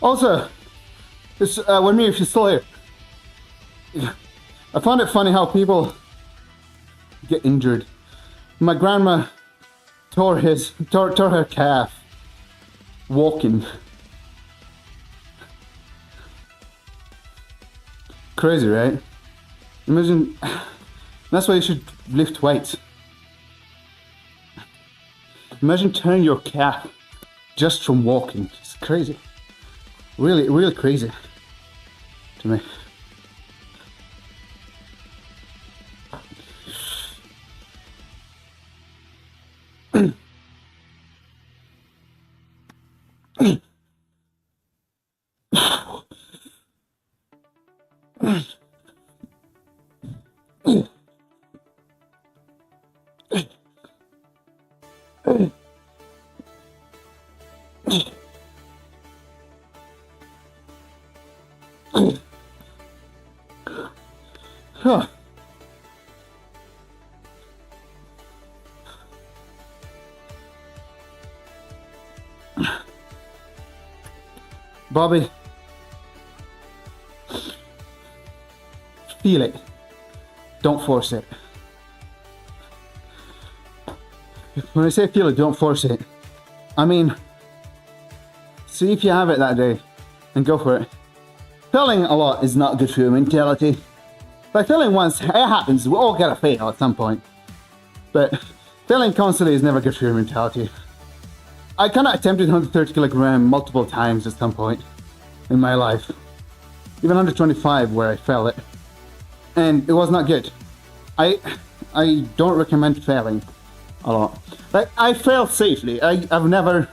Also, this, with me, if you're still here, I found it funny how people get injured. My grandma tore her calf walking. Crazy, right? Imagine, that's why you should lift weights. Imagine tearing your calf just from walking. It's crazy. Really, really crazy to me. Huh. Bobby, feel it. Don't force it. When I say feel it, don't force it. I mean, see if you have it that day and go for it. Failing a lot is not good for your mentality. Like failing once, it happens. We all gotta fail at some point. But failing constantly is never good for your mentality. I kinda attempted 130 kilogram multiple times at some point in my life. Even 125 where I failed it. And it was not good. I don't recommend failing a lot. Like, I failed safely. I've never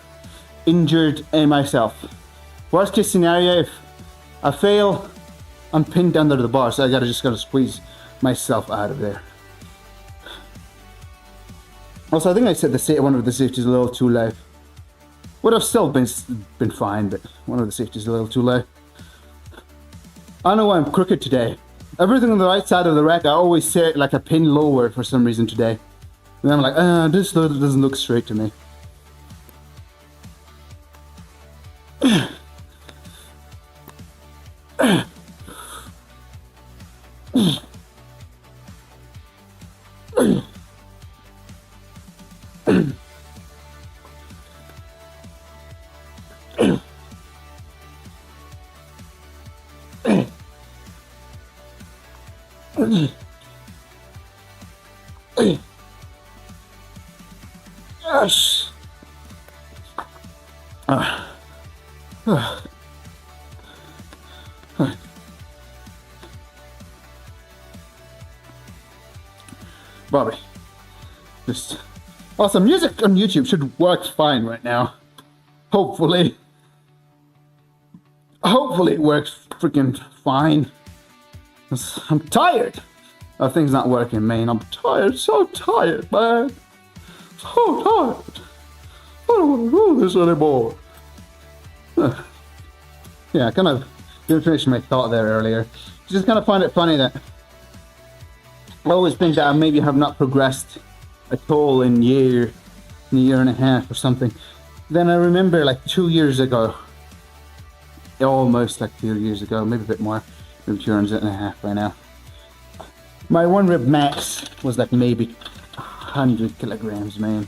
injured myself. Worst case scenario, if I fail, I'm pinned under the bar, so I just gotta squeeze myself out of there. Also, I think I said one of the safety is a little too low. Would have still been fine, but one of the safety is a little too low. I know I'm crooked today. Everything on the right side of the rack, I always set it like a pin lower for some reason today. And I'm like, this doesn't look straight to me. Yes. Bobby, just also music on YouTube should work fine right now. Hopefully it works freaking fine. I'm tired of things not working, man. I'm tired, so tired, man. So tired. I don't want to do this anymore. Yeah, I kind of didn't finish my thought there earlier. Just kind of find it funny that I always think that I maybe have not progressed at all in a year and a half or something. Then I remember like 2 years ago, almost like 2 years ago, maybe a bit more, maybe 2 years and a half by now. My one rep max was like maybe 100 kilograms, man.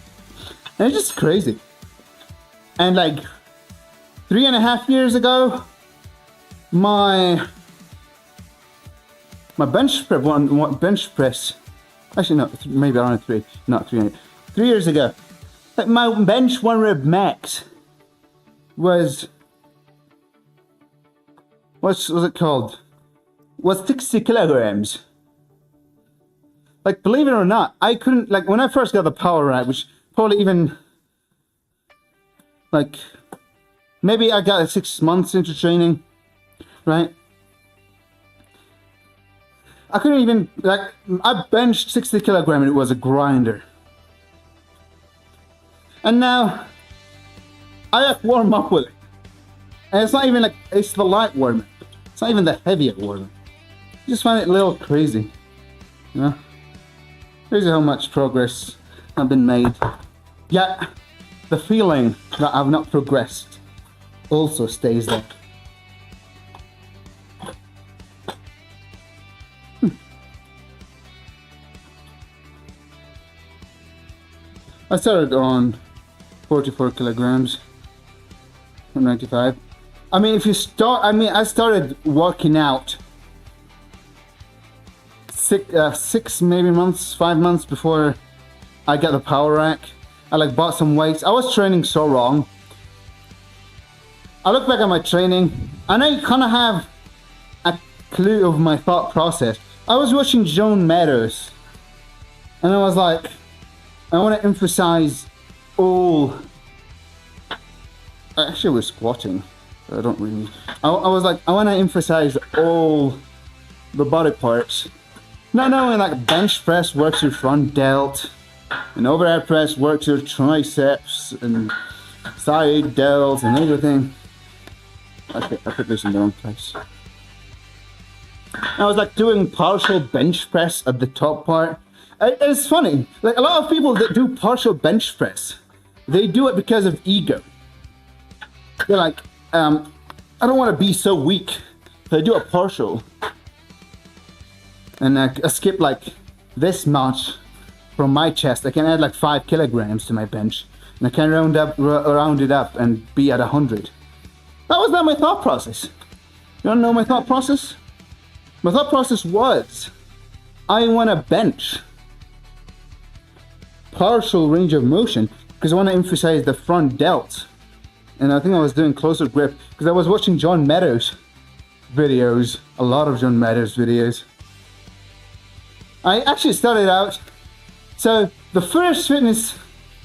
And it's just crazy. And like 3.5 years ago, my bench press, actually no, maybe around 3, not 300, 3 years ago, like my bench one rep max was, what was it called? Was 60 kilograms. Like, believe it or not, I couldn't, like, when I first got the power rack, which probably even, like, maybe I got 6 months into training, right? I couldn't even, like, I benched 60 kilograms and it was a grinder. And now, I have to warm up with it. And it's not even like, it's the light warming. It's not even the heavier warming. I just find it a little crazy, you know? Crazy how much progress has been made. Yet, the feeling that I've not progressed also stays there. I started on 44 kilograms from 95. I mean, I started working out 6 maybe months, 5 months before I got the power rack. I like bought some weights. I was training so wrong. I look back at my training and I kind of have a clue of my thought process. I was watching Joan Meadows and I was like, I want to emphasize all. Actually, we're squatting. I don't really. I was like, I want to emphasize all the body parts. Not knowing like bench press works your front delt, and overhead press works your triceps and side delt and everything. Okay, I put this in the wrong place. I was like doing partial bench press at the top part. It's funny, like a lot of people that do partial bench press, they do it because of ego. They're like, I don't want to be so weak, so I do a partial. And I skip like this much from my chest. I can add like 5 kilograms to my bench, and I can round it up and be at 100. That was not my thought process. You wanna know my thought process? My thought process was, I want to bench partial range of motion because I want to emphasize the front delt. And I think I was doing closer grip because I was watching John Meadows videos, a lot of John Meadows videos. I actually started out, so the first fitness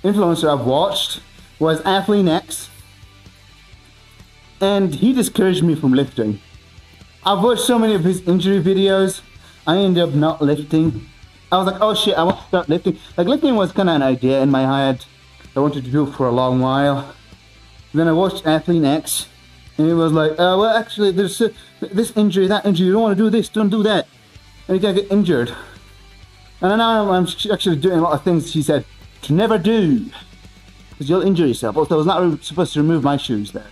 influencer I've watched was Athlean X, and he discouraged me from lifting. I've watched so many of his injury videos, I ended up not lifting I was like, oh shit, I want to start lifting. Like lifting was kind of an idea in my head. I wanted to do it for a long while. Then I watched Athlete X, and it was like, well, actually, there's this injury, that injury. You don't want to do this, don't do that, and you're gonna get injured. And now I'm actually doing a lot of things she said to never do, because you'll injure yourself. Also, I was not supposed to remove my shoes there,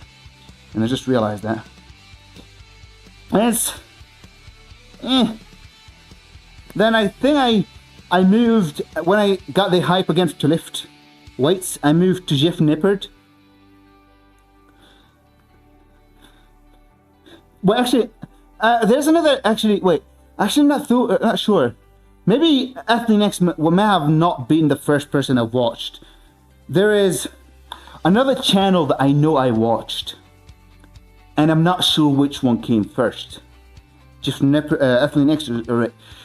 and I just realized that. And it's, Then I think I moved, when I got the hype again to lift weights, I moved to Jeff Nippard. Well, actually, there's another, I'm not sure. Maybe Athlete Next may have not been the first person I watched. There is another channel that I know I watched, and I'm not sure which one came first. Just Athlete Next,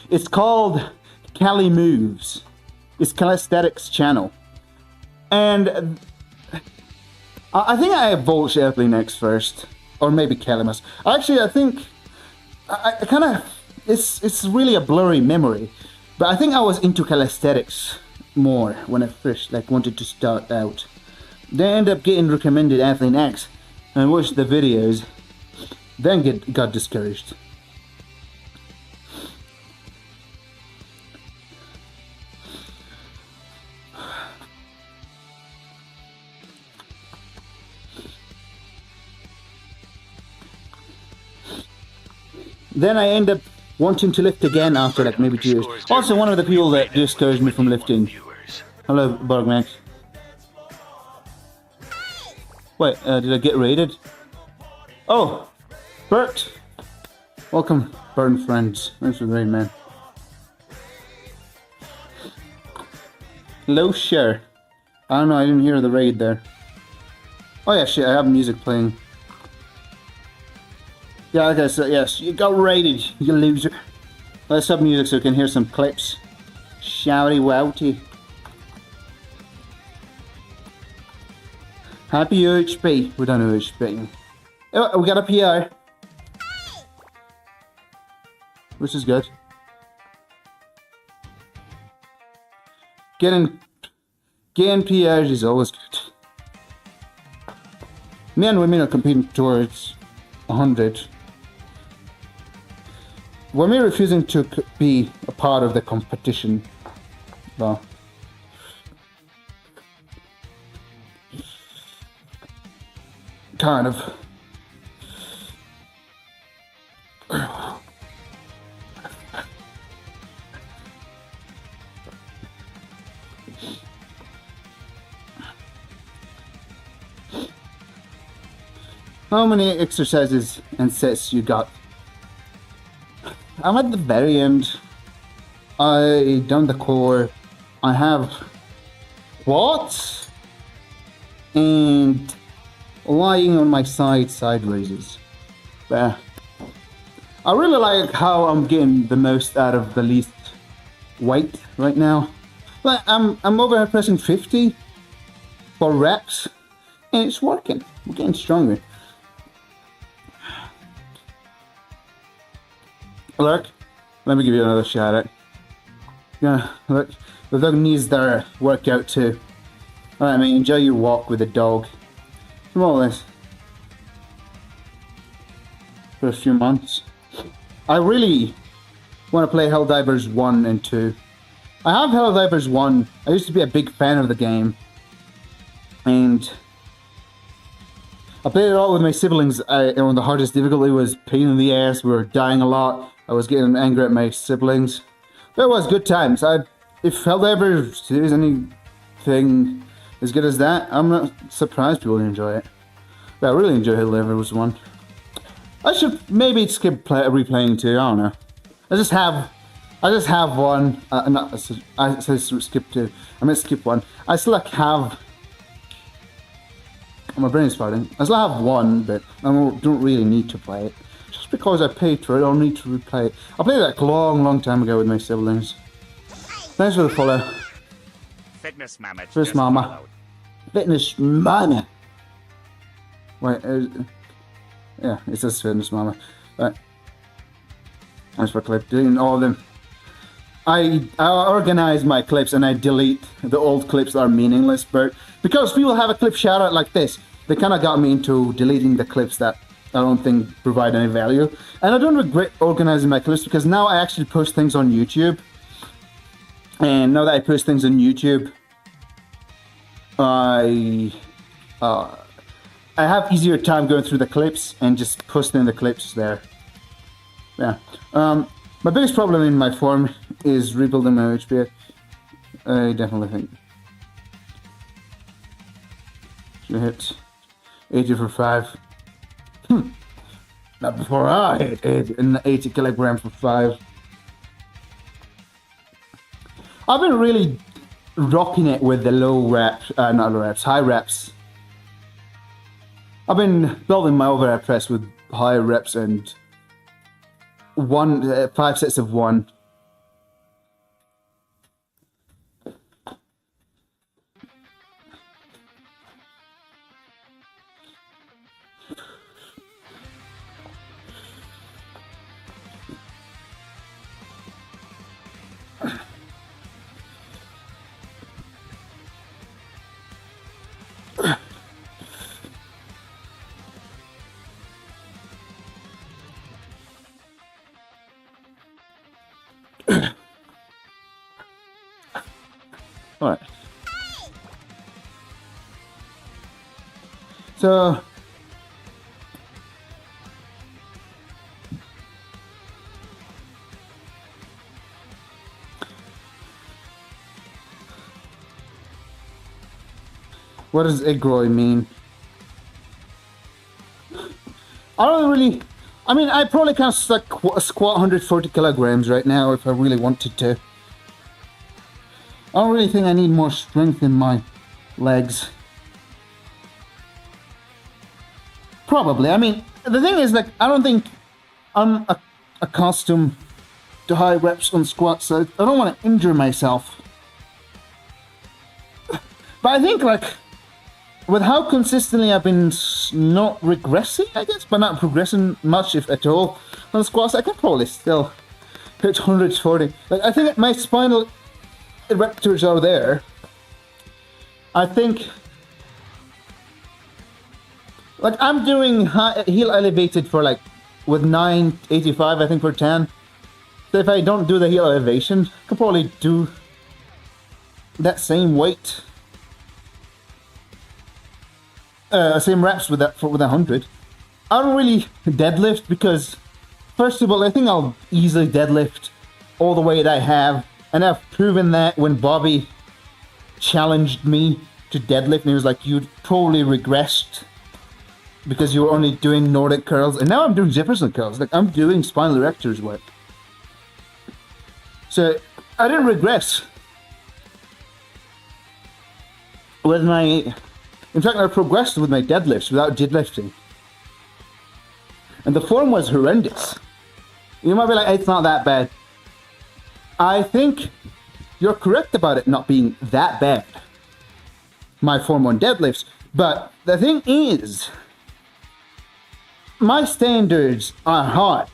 it's called Cali Moves. It's Calisthenics channel, and I think I watched Athlete Next first, or maybe Cali Moves. Actually, I think I kind of. It's really a blurry memory, but I think I was into calisthenics more when I first wanted to start out. Then I ended up getting recommended Athlete X, and I watched the videos. Then got discouraged. Then I end up wanting to lift again after maybe 2 years. Also, one of the people that discouraged me from lifting. Hello, Borgmax. Wait, did I get raided? Oh, Bert. Welcome, Bert and friends. Thanks for the raid, man. Hello, Cher. I don't know, I didn't hear the raid there. Oh yeah, shit, I have music playing. Yeah, okay, so yes, you got raided, you loser. Let's have music so we can hear some clips. Shouty wouty. Happy OHP. We're done OHP. Oh, we got a PR. Which is good. Getting PRs is always good. Men and women are competing towards 100. Women refusing to be a part of the competition. Well, kind of. How many exercises and sets you got? I'm at the very end. I done the core. I have squats and lying on my side raises. But I really like how I'm getting the most out of the least weight right now. But I'm overhead pressing 50 for reps, and it's working. I'm getting stronger. Look, let me give you another shout out. Yeah, look, the dog needs their workout too. Alright, mate, enjoy your walk with the dog. Come on, this. For a few months. I really want to play Helldivers 1 and 2. I have Helldivers 1. I used to be a big fan of the game. And I played it all with my siblings. On the hardest difficulty was pain in the ass. We were dying a lot. I was getting angry at my siblings. But it was good times. If Helldivers is anything as good as that, I'm not surprised people enjoy it. But I really enjoy Helldivers 1. I should maybe skip replaying 2. I don't know. I just have one. I said skip 2. I meant skip 1. I still have. My brain's farting. I still have 1, but I don't really need to play it. Just because I paid for it, I don't need to replay it. I played that long time ago with my siblings. Thanks for the follow. Fitness Mama. Fitness Mama. Fitness Mama. Wait, yeah, it says Fitness Mama. Right. Thanks for doing all them I organize my clips and I delete the old clips that are meaningless, but because people have a clip shout out like this, they kind of got me into deleting the clips that I don't think provide any value. And I don't regret organizing my clips because now I actually post things on YouTube. And now that I post things on YouTube, I have easier time going through the clips and just posting the clips there. Yeah. My biggest problem in my form is rebuilding my OHP. I definitely think should hit 80 for 5. Not before I hit 80 kilogram for 5. I've been really rocking it with the low reps, not low reps, high reps. I've been building my overhead press with high reps and 5 sets of 1. Alright. So what does Igroi mean? I don't really, I mean, I probably can squat 140 kilograms right now if I really wanted to. I don't really think I need more strength in my legs. Probably. I mean, the thing is, like, I don't think I'm accustomed to high reps on squats, so I don't want to injure myself. But I think, like, with how consistently I've been not regressing, I guess, but not progressing much, if at all, on squats, I can probably still hit 140. Like, I think my spinal erectors are there. I think, like, I'm doing heel elevated for, like, with 985, I think, for 10. So if I don't do the heel elevation, I could probably do that same weight. Same reps with that with 100. I don't really deadlift because, first of all, I think I'll easily deadlift all the weight I have, and I've proven that when Bobby challenged me to deadlift, and he was like, "You totally regressed because you were only doing Nordic curls," and now I'm doing Jefferson curls. Like, I'm doing spinal erectors work. So I didn't regress with my. In fact, I progressed with my deadlifts without deadlifting. And the form was horrendous. You might be like, it's not that bad. I think you're correct about it not being that bad, my form on deadlifts. But the thing is, my standards are high.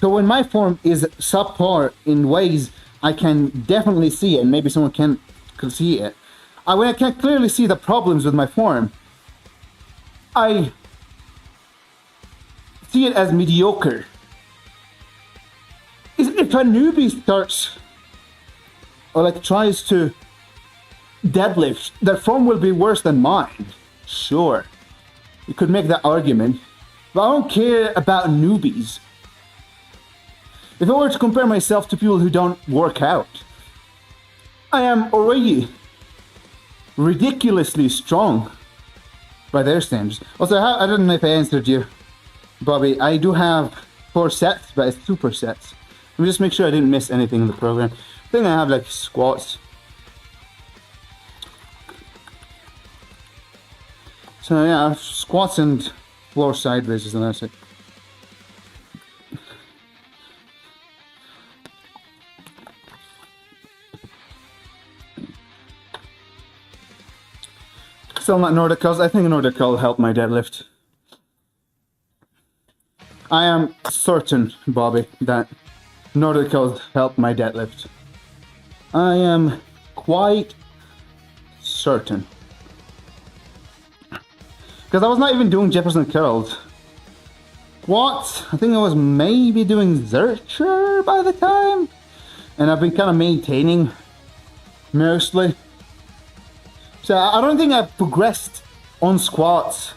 So when my form is subpar in ways I can definitely see it, and maybe someone can see it, when I can clearly see the problems with my form, I see it as mediocre. If a newbie starts or like tries to deadlift, their form will be worse than mine. Sure, you could make that argument, but I don't care about newbies. If I were to compare myself to people who don't work out, I am already ridiculously strong by their standards. Also, I don't know if I answered you, Bobby. I do have 4 sets, but it's supersets. Let me just make sure I didn't miss anything in the program. I think I have like squats. So yeah, squats and floor side raises, and that's it. Still not Nordic curls. I think Nordic curl helped my deadlift. I am certain, Bobby, that Nordic curls helped my deadlift. I am quite certain. Because I was not even doing Jefferson curls. What? I think I was maybe doing Zercher by the time. And I've been kind of maintaining mostly. So I don't think I've progressed on squats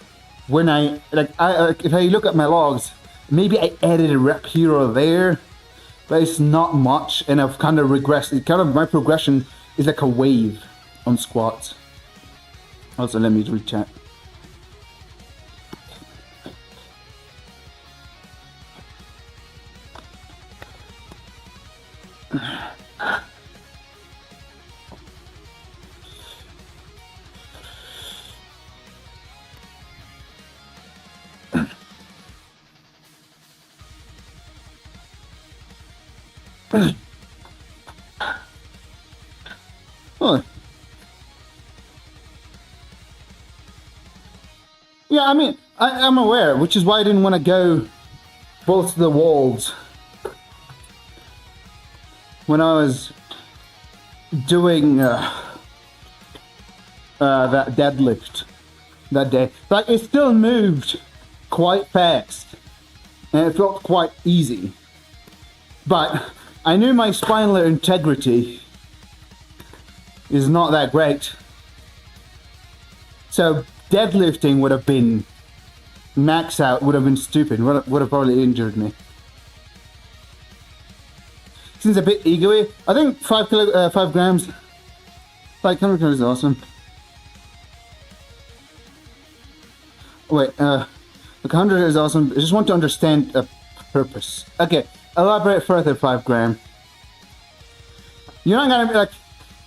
when if I look at my logs, maybe I added a rep here or there, but it's not much, and I've kind of regressed. My progression is like a wave on squats. Also, let me read chat. Oh. Yeah, I mean, I'm aware, which is why I didn't want to go both the walls when I was doing that deadlift that day. Like, it still moved quite fast, and it felt quite easy. But I knew my spinal integrity is not that great. So deadlifting would have been max out, would have been stupid, would have probably injured me. Seems a bit egoy. I think 5 grams, like 100 grams is awesome. Wait, look, 100 is awesome. I just want to understand a purpose. Okay, elaborate further, 5 gram. You're not gonna be like,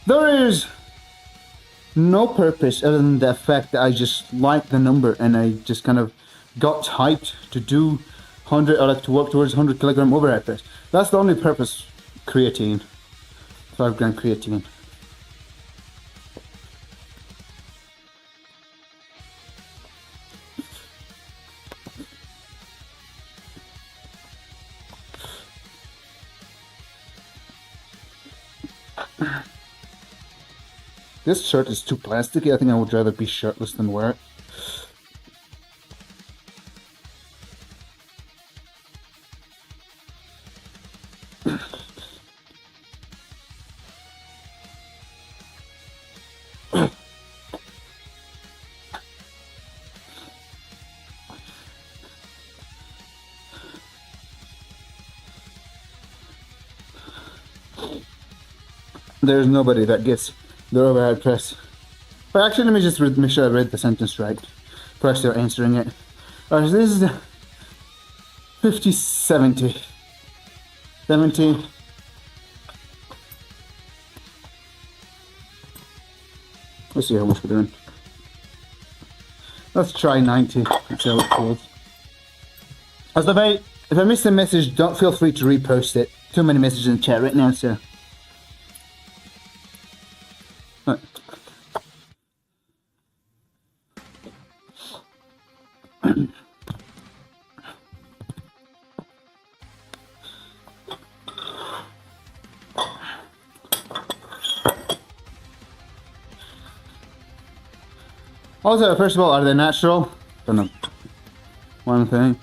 there is no purpose other than the fact that I just like the number and I just kind of got hyped to do 100, or like to work towards 100 kilogram overhead press. That's the only purpose. Creatine. 5 gram creatine. This shirt is too plasticky. I think I would rather be shirtless than wear it. There's nobody that gets the overhead press. But actually, let me just make sure I read the sentence right before I start answering it. Alright, so this is 50, 70. 70. Let's see how much we're doing. Let's try 90 and see how it feels. As if I missed a message, don't feel free to repost it. Too many messages in the chat right now, so. Right. Also, first of all, are they natural? Don't know. One thing.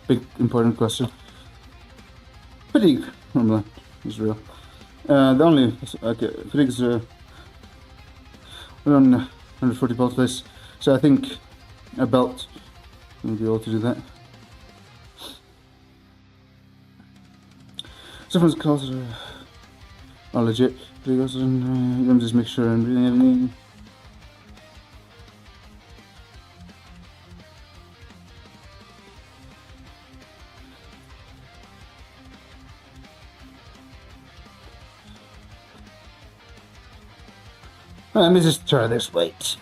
Big, important question. Fatigue, normally, is real. The only, okay, fatigue is, we're on 140 pulse pace, so I think a belt will be able to do that. Someone's calls are legit. Let me just make sure I'm reading everything. Let me just try this weight.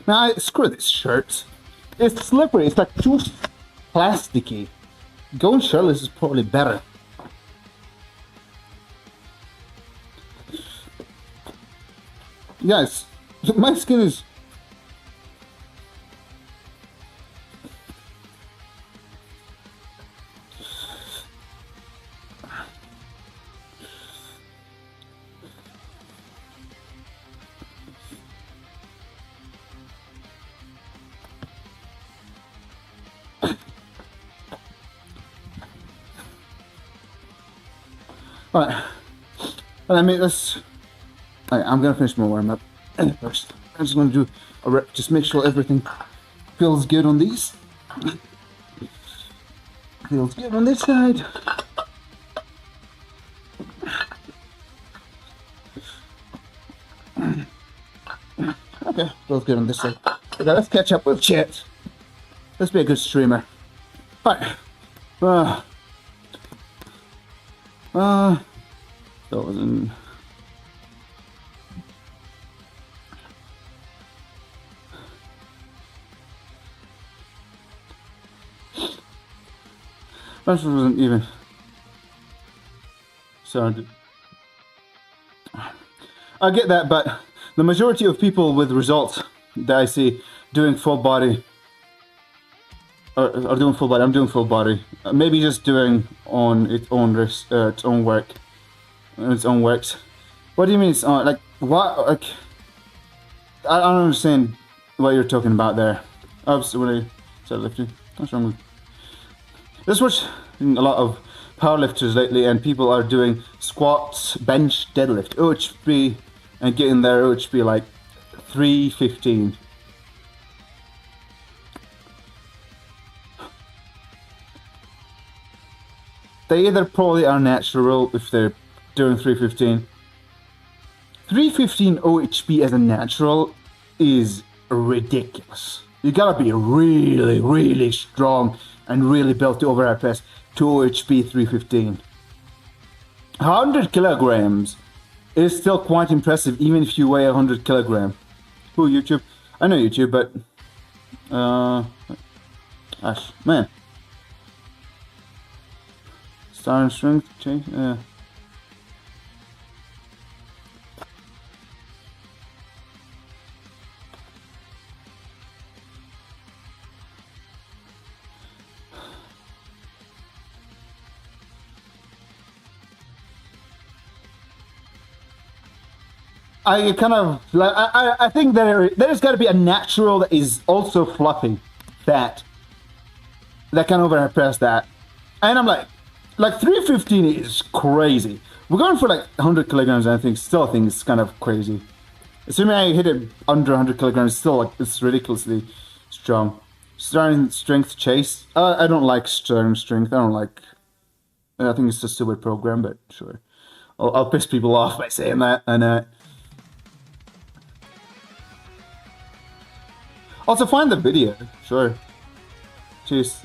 Now, screw this shirt. It's slippery. It's like too plasticky. Going shirtless is probably better. Yes, my skin is Alright. Well, I mean, let's... Alright, I'm gonna finish my warm-up first. I'm just gonna do a rep, just make sure everything feels good on these. Feels good on this side. Okay, feels good on this side. Okay, let's catch up with chat. Let's be a good streamer. Alright. That was in... That wasn't even... So... I get that, but the majority of people with results that I see doing full body are doing full body. I'm doing full body. Maybe just doing on its own risk, its own work, its own works. What do you mean it's on? Like what? Like I don't understand what you're talking about there. Absolutely, lifting. What's wrong with? This was a lot of powerlifters lately, and people are doing squats, bench, deadlift, OHP, and getting their OHP like 315. They either probably are natural if they're doing 315. 315 OHP as a natural is ridiculous. You gotta be really, really strong and really built to overhead press to OHP 315. 100 kilograms is still quite impressive even if you weigh 100 kilograms. Who, YouTube? I know YouTube, but... Gosh, man. Star and strength change? Yeah. I kind of like I think there's got to be a natural that is also fluffy, that can overhead press that, and I'm like 315 is crazy. We're going for like 100 kilograms, and I think it's kind of crazy. Assuming I hit it under 100 kilograms, still like it's ridiculously strong. Starting strength chase. I don't like starting strength. I don't like. I think it's a stupid program, but sure. I'll piss people off by saying that, and also find the video, sure. Chase,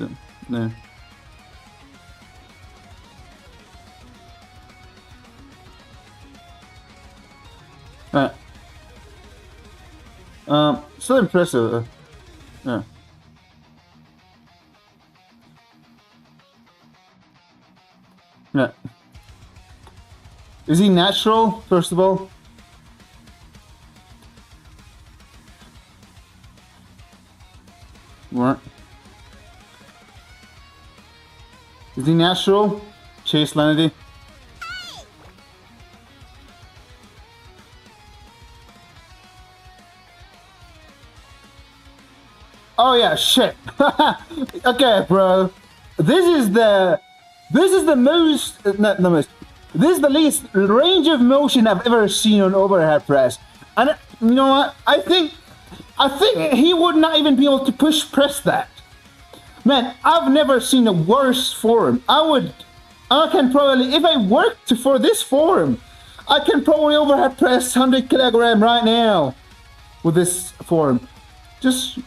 no. Alright. Still impressive. Yeah. Yeah. Is he natural, first of all? What? Is he natural? Chase Lenity? Oh yeah, shit. Okay, bro. This is the most, not the most. This is the least range of motion I've ever seen on overhead press. And you know what? I think he would not even be able to push press that. Man, I've never seen a worse form. I can probably, if I worked for this form, I can probably overhead press 100 kilogram right now with this form. Just...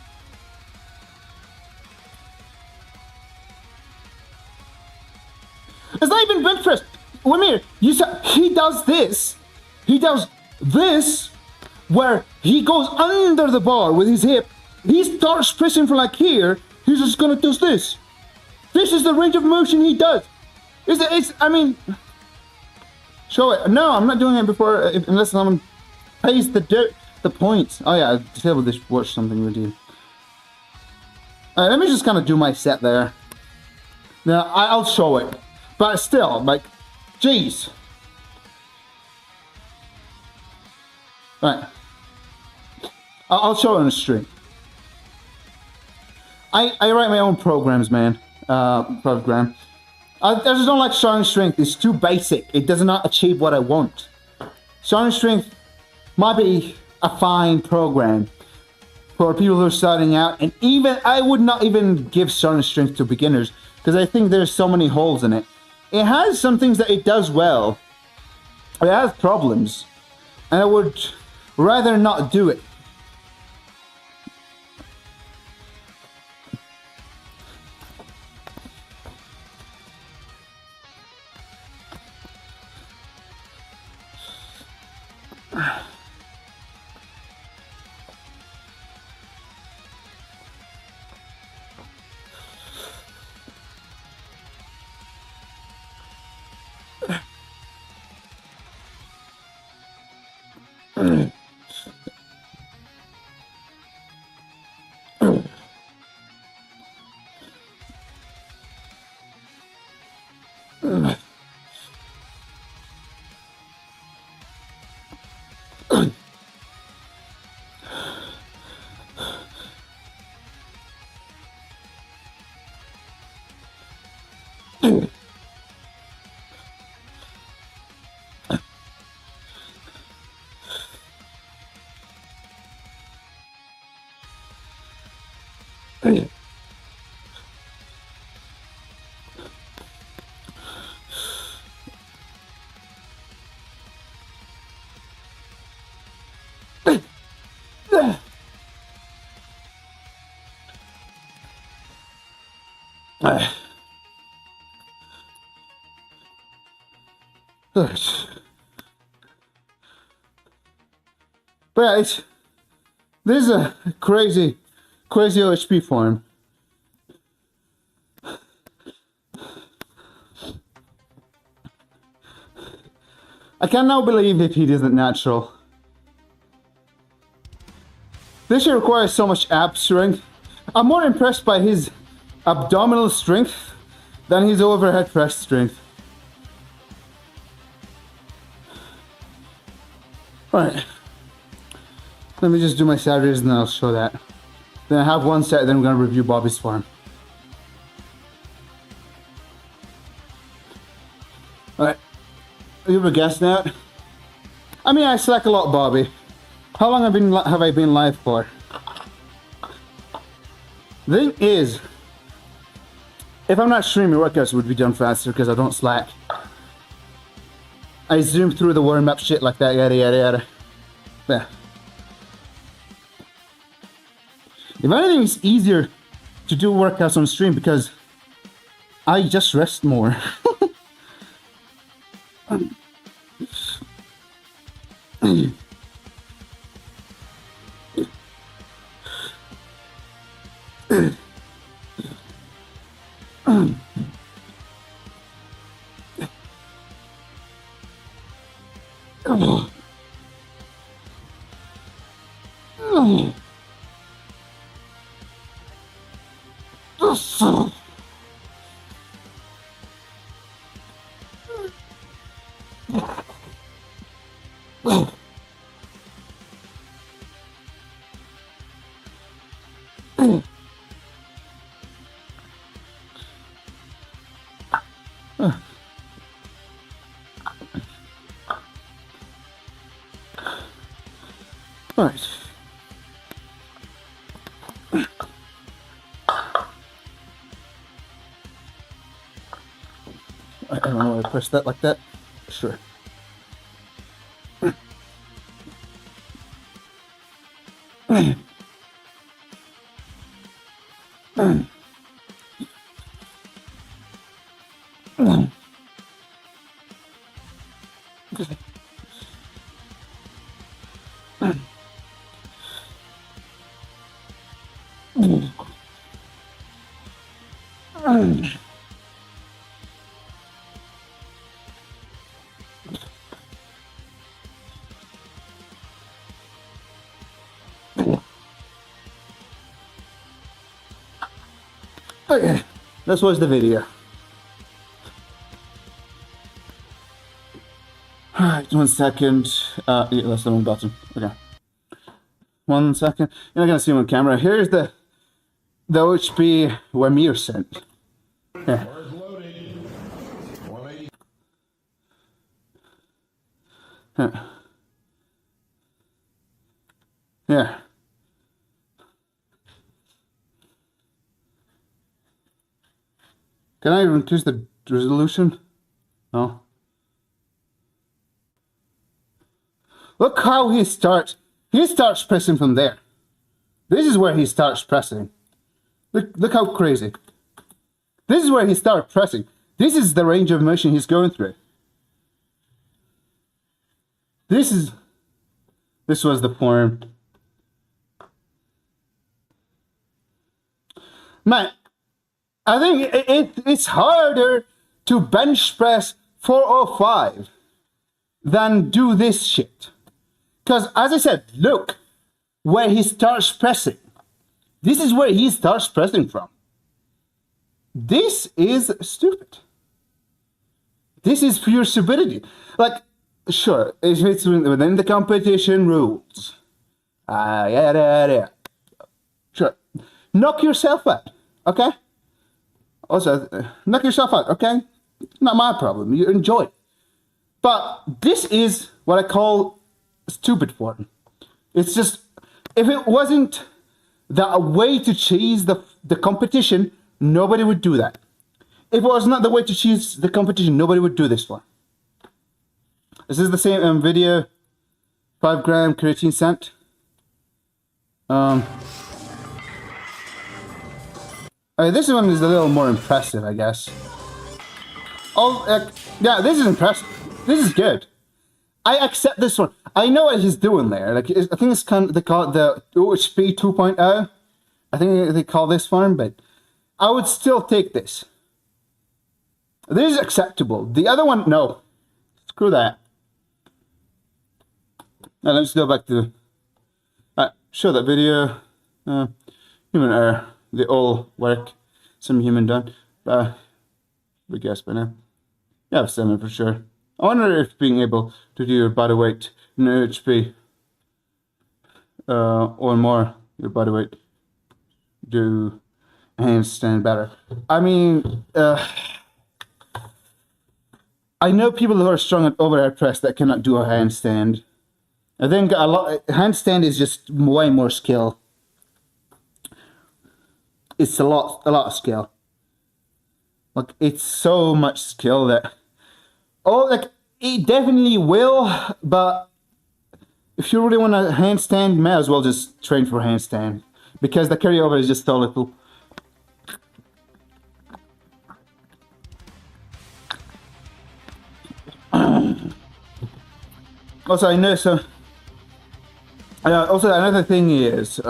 It's not even bench press. Wamir, you said he does this. He does this, where he goes under the bar with his hip. He starts pressing from like here. He's just gonna do this. This is the range of motion he does. I mean, show it. No, I'm not doing it before, unless someone pays the points. Oh yeah, I disabled this. Watch something with you. Let me just kind of do my set there. Now I'll show it, but still, like, jeez. Right. I'll show it on the stream. I write my own programs, man. Program. I just don't like Strong Strength. It's too basic. It does not achieve what I want. Strong Strength might be a fine program for people who are starting out, and even I would not even give Strong Strength to beginners because I think there's so many holes in it. It has some things that it does well. It has problems, and I would rather not do it. But yeah, this is a crazy OHP form. I can now believe that he isn't natural. This shit requires so much ab strength. I'm more impressed by his abdominal strength than his overhead press strength. Alright. Let me just do my Saturdays and then I'll show that. Then I have one set, then we're going to review Bobby's farm. Alright. You have a guess now? I mean, I slack a lot, Bobby. How long have I been live for? The thing is, if I'm not streaming, workouts would be done faster because I don't slack. I zoom through the warm up shit like that, yada yada yada. Yeah. If anything, it's easier to do workouts on stream because I just rest more. Alright. I don't know why I press that like that. Sure. Okay, this was the video. Alright, 1 second. Yeah, that's the wrong button. Okay. 1 second. You're not gonna see me on camera. Here's the OHP Wamir sent. Yeah. Yeah. Can I increase the resolution? No. Look how he starts. He starts pressing from there. This is where he starts pressing. Look how crazy. This is where he starts pressing. This is the range of motion he's going through. This was the form. Man, I think it's harder to bench press 405 than do this shit. Because, as I said, look where he starts pressing. This is where he starts pressing from. This is stupid. This is pure stupidity. Like, sure, if it's within the competition rules. Yeah. Sure. Knock yourself out, okay? Also, knock yourself out, okay? Not my problem. You enjoy it. But this is what I call stupid form. It's just, if it wasn't the way to cheese the competition, nobody would do that. If it was not the way to cheese the competition, nobody would do this one. This is the same video, 5 gram creatine scent. This one is a little more impressive, I guess. Oh, yeah, this is impressive. This is good. I accept this one. I know what he's doing there. Like, I think it's kind of, they call it the OHP 2.0. I think they call this one, but I would still take this. This is acceptable. The other one, no. Screw that. Now let's go back to show that video. Human error. They all work. Some human done. We guess by now. Yeah, I've seen it for sure. I wonder if being able to do your body weight in OHP or more your body weight do handstand better. I mean, I know people who are strong at overhead press that cannot do a handstand. I think handstand is just way more skill. It's a lot of skill. Like, it's so much skill that, it definitely will, but if you really want a handstand, may as well just train for handstand, because the carryover is just so little. Also, I know so. Also, another thing is,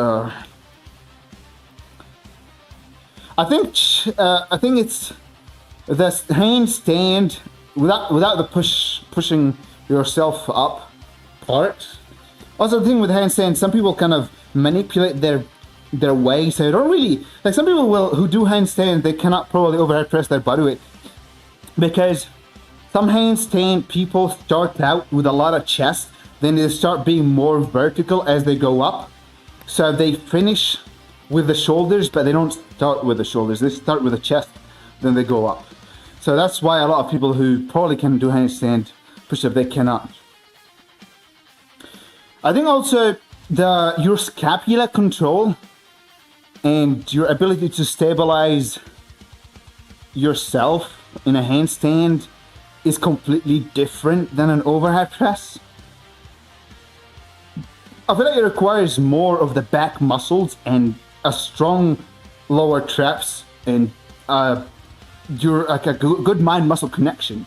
I think it's the handstand without the pushing yourself up part. Also, the thing with handstand, some people kind of manipulate their way, so they don't really, like, some people who do handstand, they cannot probably overhead press their body weight, because some handstand people start out with a lot of chest, then they start being more vertical as they go up, so they finish with the shoulders, but they don't start with the shoulders. They start with the chest, then they go up. So that's why a lot of people who probably can do handstand push-up, they cannot. I think also your scapula control and your ability to stabilize yourself in a handstand is completely different than an overhead press. I feel like it requires more of the back muscles and a strong lower traps and you're like a good mind muscle connection.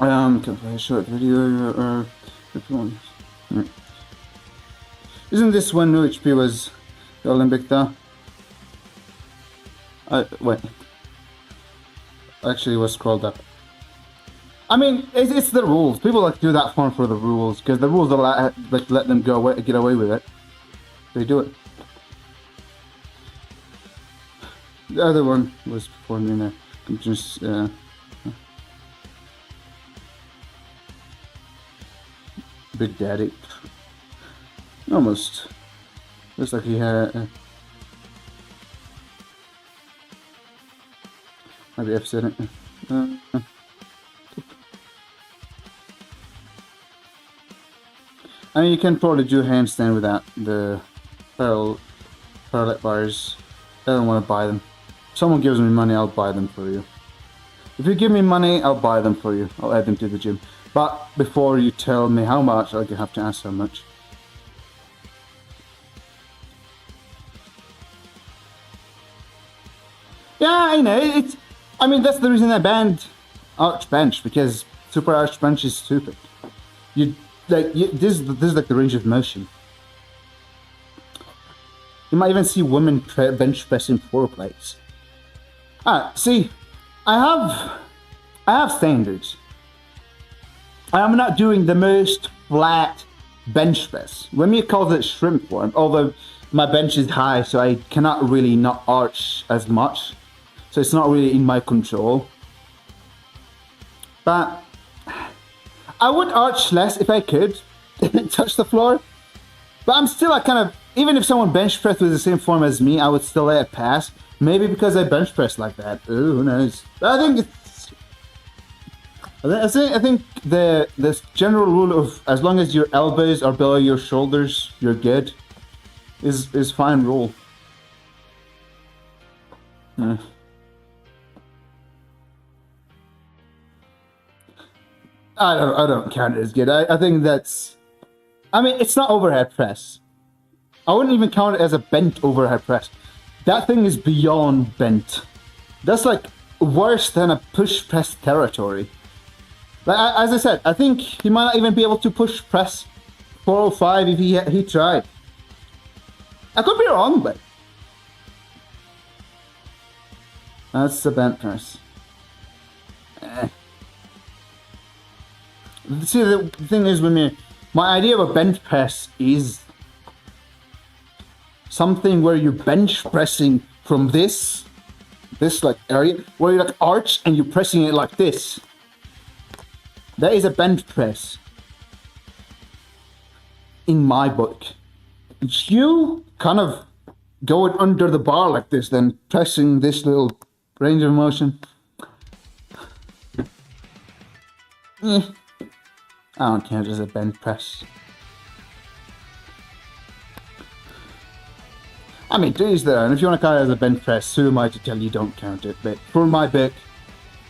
Can I show it video Isn't this when OHP was the Olympic though? Wait. Actually, it was scrolled up. I mean, it's the rules. People like to do that form for the rules, because the rules let them get away with it. They do it. The other one was performed in a just Big Daddy. Almost. Looks like he had. Maybe I've said it. I mean, you can probably do handstand without the parallel bars. I don't want to buy them. If someone gives me money, I'll buy them for you. If you give me money, I'll buy them for you. I'll add them to the gym. But before you tell me how much, I'll have to ask how much. Yeah, I know. I mean, that's the reason I banned arch bench, because super arch bench is stupid. This is like the range of motion. You might even see women bench pressing 4 plates. See, I have standards. I am not doing the most flat bench press. Remy calls it shrimp form, although my bench is high, so I cannot really not arch as much. So it's not really in my control. But I would arch less if I could touch the floor. But I'm still a kind of, even if someone bench pressed with the same form as me, I would still let it pass. Maybe because I bench press like that. Ooh, who knows? But I think the general rule of as long as your elbows are below your shoulders, you're good, is fine rule. I don't count it as good. I think that's, I mean, it's not overhead press. I wouldn't even count it as a bent overhead press. That thing is beyond bent. That's like worse than a push press territory. Like, as I said, I think he might not even be able to push press 405 if he tried. I could be wrong, but that's a bent press. See, the thing is with me, my idea of a bench press is something where you're bench pressing from this like area, where you like arch and you're pressing it like this. That is a bench press. In my book. It's you kind of going under the bar like this, then pressing this little range of motion. I don't count it as a bench press. I mean, to each their own. If you want to count it as a bench press, who am I to tell you don't count it? But for my book,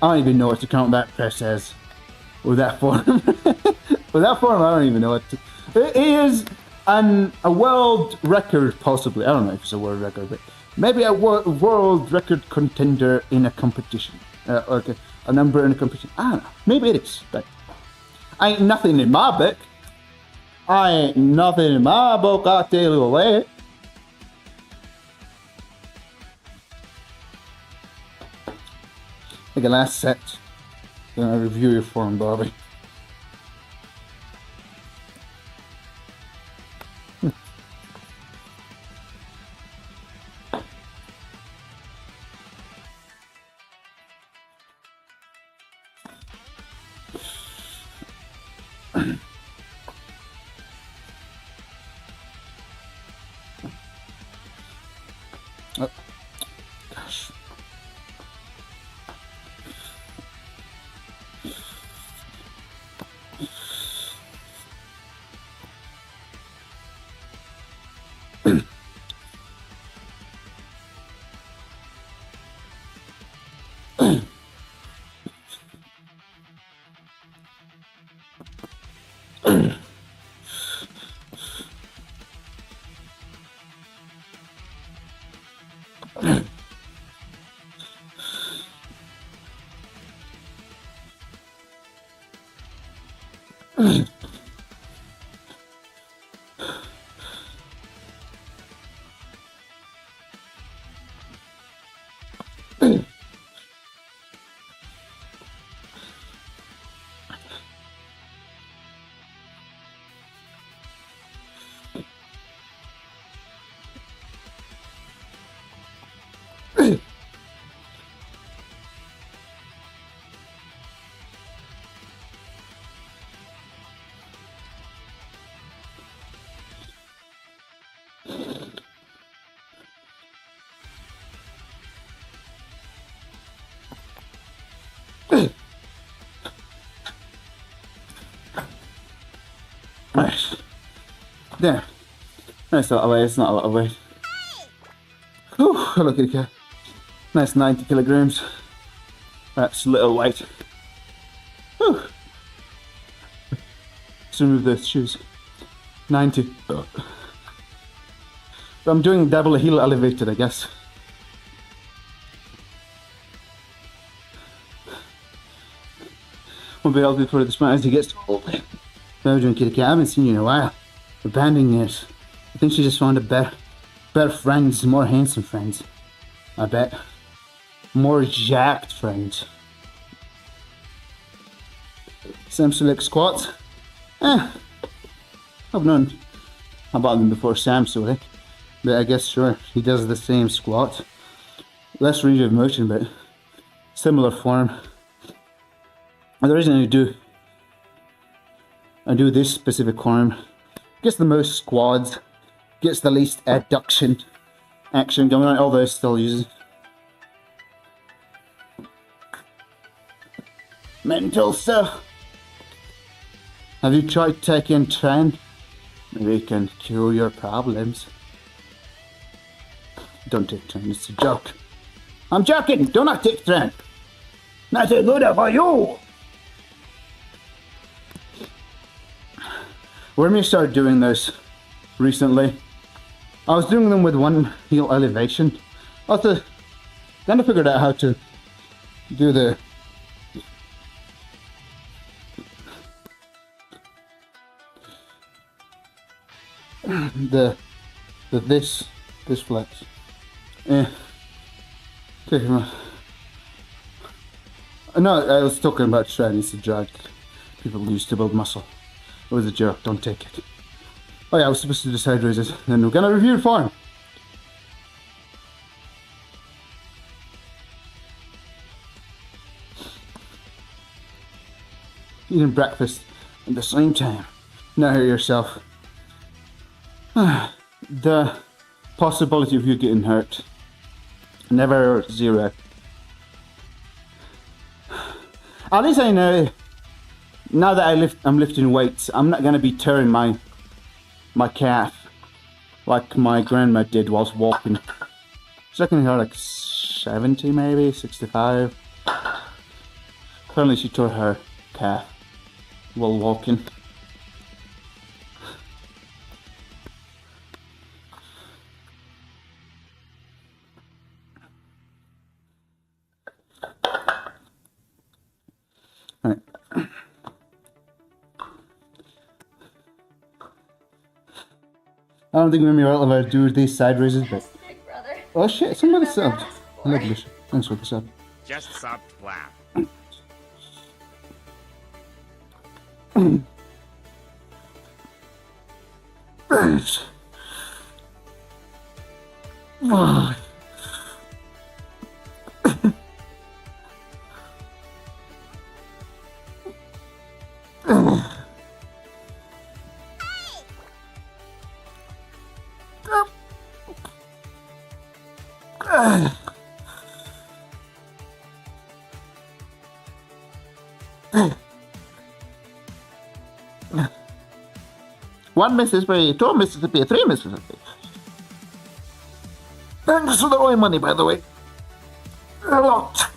I don't even know what to count that press as. With that form. With that form, I don't even know what to... It is a world record, possibly. I don't know if it's a world record, but maybe a world record contender in a competition. Or a number in a competition. I don't know. Maybe it is, but... ain't nothing in my book. Ain't nothing in my book, I'll tell you away. Like a last set. Then I review your form, Bobby. Oh, gosh. There. That's a lot of weight. It's not a lot of weight. Whew, look at the cat. Nice 90 kilograms. That's a little weight. Whew. Let's remove the shoes. 90. But I'm doing double heel elevated, I guess. Won't be able to for this man as he gets old. Now doing kitty cat. I haven't seen you in a while. Abandoning years. I think she just found a better friends, more handsome friends. I bet. More jacked friends. Sam Select squats. I've known about them before Sam Select. But I guess sure, he does the same squat. Less range of motion, but similar form. And the reason I do this specific form, gets the most squats, gets the least adduction action going on, although it still uses mental stuff. Have you tried taking Tren? Maybe it can cure your problems. Don't take Tren, it's a joke. I'm joking, do not take Tren. Not a good for you. When we started doing this recently, I was doing them with one heel elevation. Also, then I figured out how to do the this flex. Okay, no, I was talking about shredding. It's a drug people use to build muscle. It was a joke, don't take it. Oh yeah, I was supposed to do side raises, then we're gonna review the form. Eating breakfast at the same time. Now hear yourself. The possibility of you getting hurt. Never zero. At least I know, now that I'm lifting weights, I'm not gonna be tearing my calf like my grandma did whilst walking. She's looking at her like 70 maybe, 65. Apparently she tore her calf while walking. Right. I don't think maybe I'll ever do these side raises, but oh shit! Somebody subbed. I love this. Thanks for the sub. Just subbed wow. One Mississippi, two Mississippi, three Mississippi. Thanks for the oil money, by the way. A lot.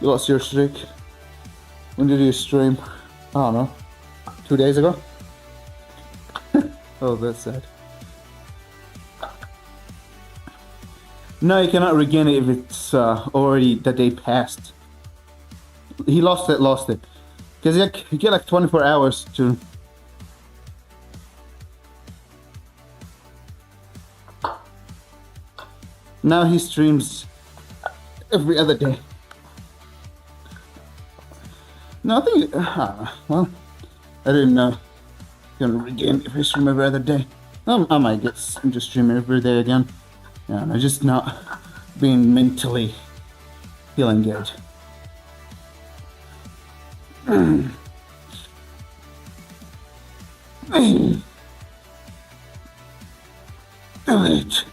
You lost your streak. When did you stream? I don't know. 2 days ago? Oh, that's sad. No, you cannot regain it if it's already the day passed. He lost it. Because you get like 24 hours to... Now he streams every other day. No, I think... well, I didn't know. Gonna regain it if I stream every other day. I might get into streaming every day again. Yeah, I'm just not being mentally feeling good. Do it.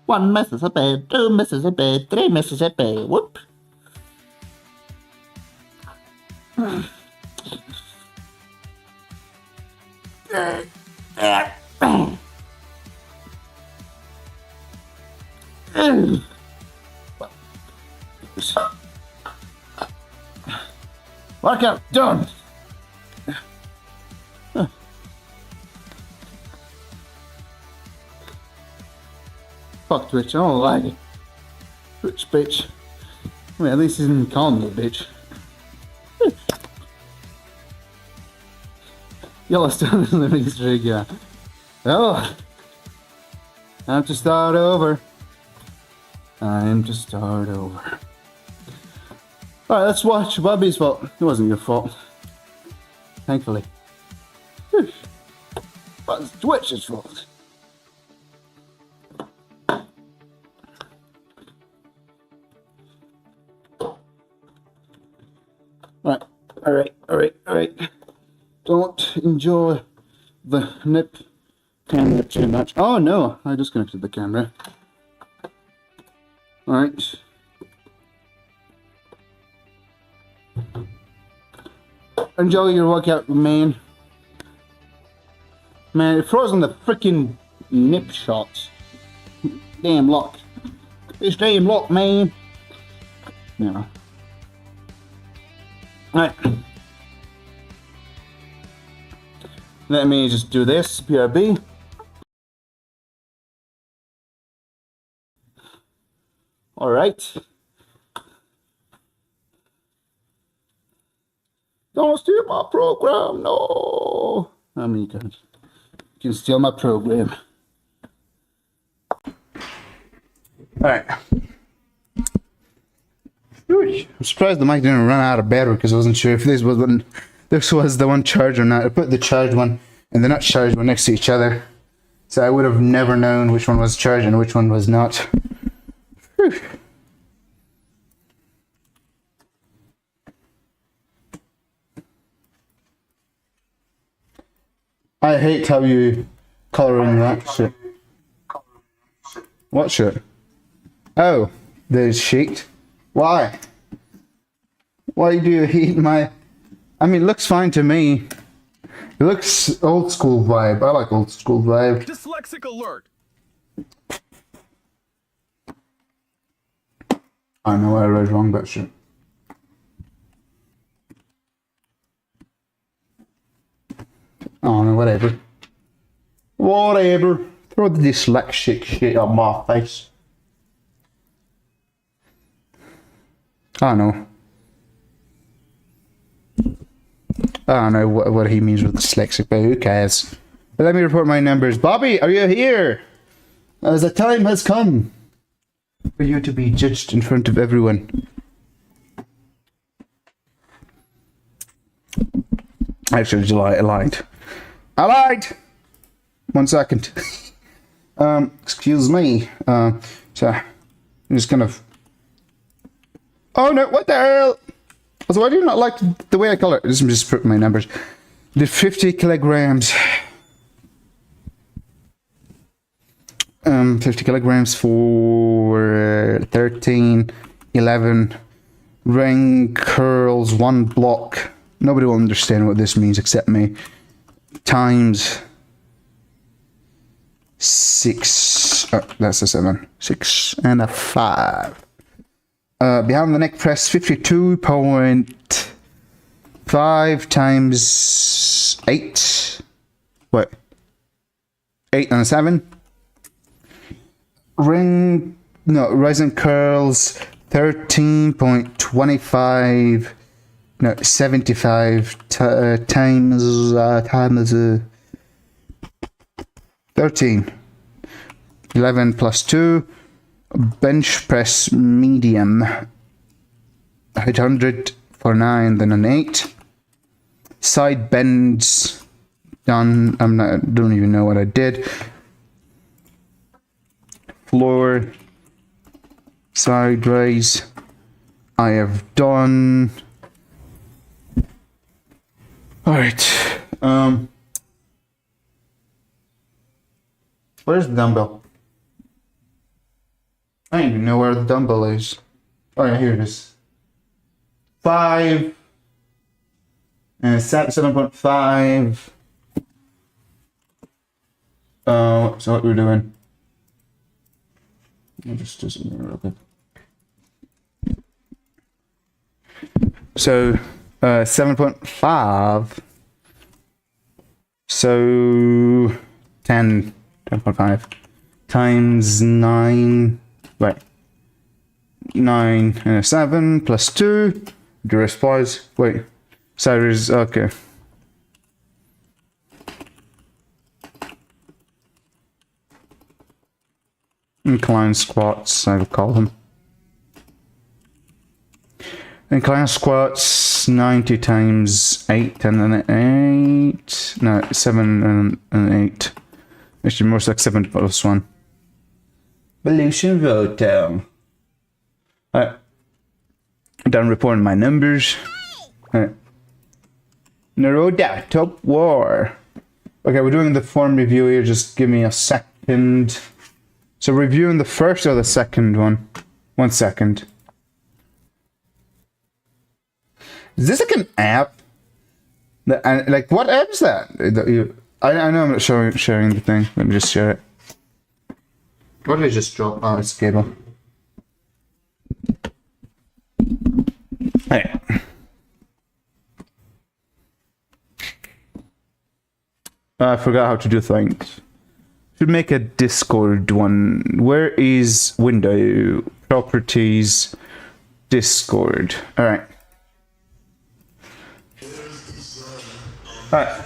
One Mississippi, two Mississippi, three Mississippi. Whoop. Workout done. Fuck Twitch, I don't like it. Twitch bitch. Well, at least he didn't call me a bitch. Yellowstone is living streak, yeah. Oh, time to start over. Time to start over. Alright, let's watch Bobby's fault. It wasn't your fault. Thankfully. Whew. But it's Twitch's fault. Alright. Don't enjoy the nip camera too much. Oh no, I disconnected the camera. Alright. Enjoy your workout, man. Man, it froze on the freaking nip shots. Damn lock. This damn lock, man. Yeah. Alright. Let me just do this, BRB. Alright. Don't steal my program, no! I mean, you can steal my program. Alright. I'm surprised the mic didn't run out of battery because I wasn't sure if this was the one charged or not. I put the charged one and the not charged one next to each other, so I would have never known which one was charged and which one was not. Whew. I hate how you coloring that shit. What shit? Oh, the sheet. Why? Why do you hate my... I mean, it looks fine to me. It looks old school vibe. I like old school vibe. Dyslexic alert. I know I read wrong, but shit. Oh no, whatever. Whatever. Throw the dyslexic shit up my face. I don't know what he means with dyslexic, but who cares? But let me report my numbers. Bobby, are you here? As the time has come for you to be judged in front of everyone. Actually, I lied. I lied! 1 second. Excuse me. So, I'm just kind of... Oh no, what the hell? So why do you not like the way I color it? This is just put my numbers. Did 50 kilograms. 50 kilograms for 13, 11 ring curls, 1 block. Nobody will understand what this means except me. Times 6. Oh, that's a 7. 6 and a 5. Behind the neck press 52.5 times 8. What? 8 and a 7. Rising curls 13.25. No, 75 times 13. 11 plus 2. Bench press medium. 800 for 9, then an 8. Side bends done. Don't even know what I did. floor. Sideways. I have done. Alright. Where's the dumbbell? I don't even know where the dumbbell is. Oh yeah, here it is. 5 and 7.5. So what we're doing? I'll just do something real quick. So 7.5. So 10.5 times 9. Right. 9 and a 7 plus 2. Do a pause. Wait. So there's okay. Incline squats, I would call them. Incline squats 90 times 8 and then 8. No, 7 and 8. Actually, more like 7 plus 1. Evolution Voto. Alright. Done reporting my numbers. Alright. Neroda, top war. Okay, we're doing the form review here. Just give me a second. So reviewing the first or the second one? 1 second. Is this like an app? And like, what app is that? I know I'm not sharing the thing. Let me just share it. What did I just drop? Oh, it's a cable. Hey. I forgot how to do things. Should make a Discord one. Where is window? Properties. Discord. Alright. Alright.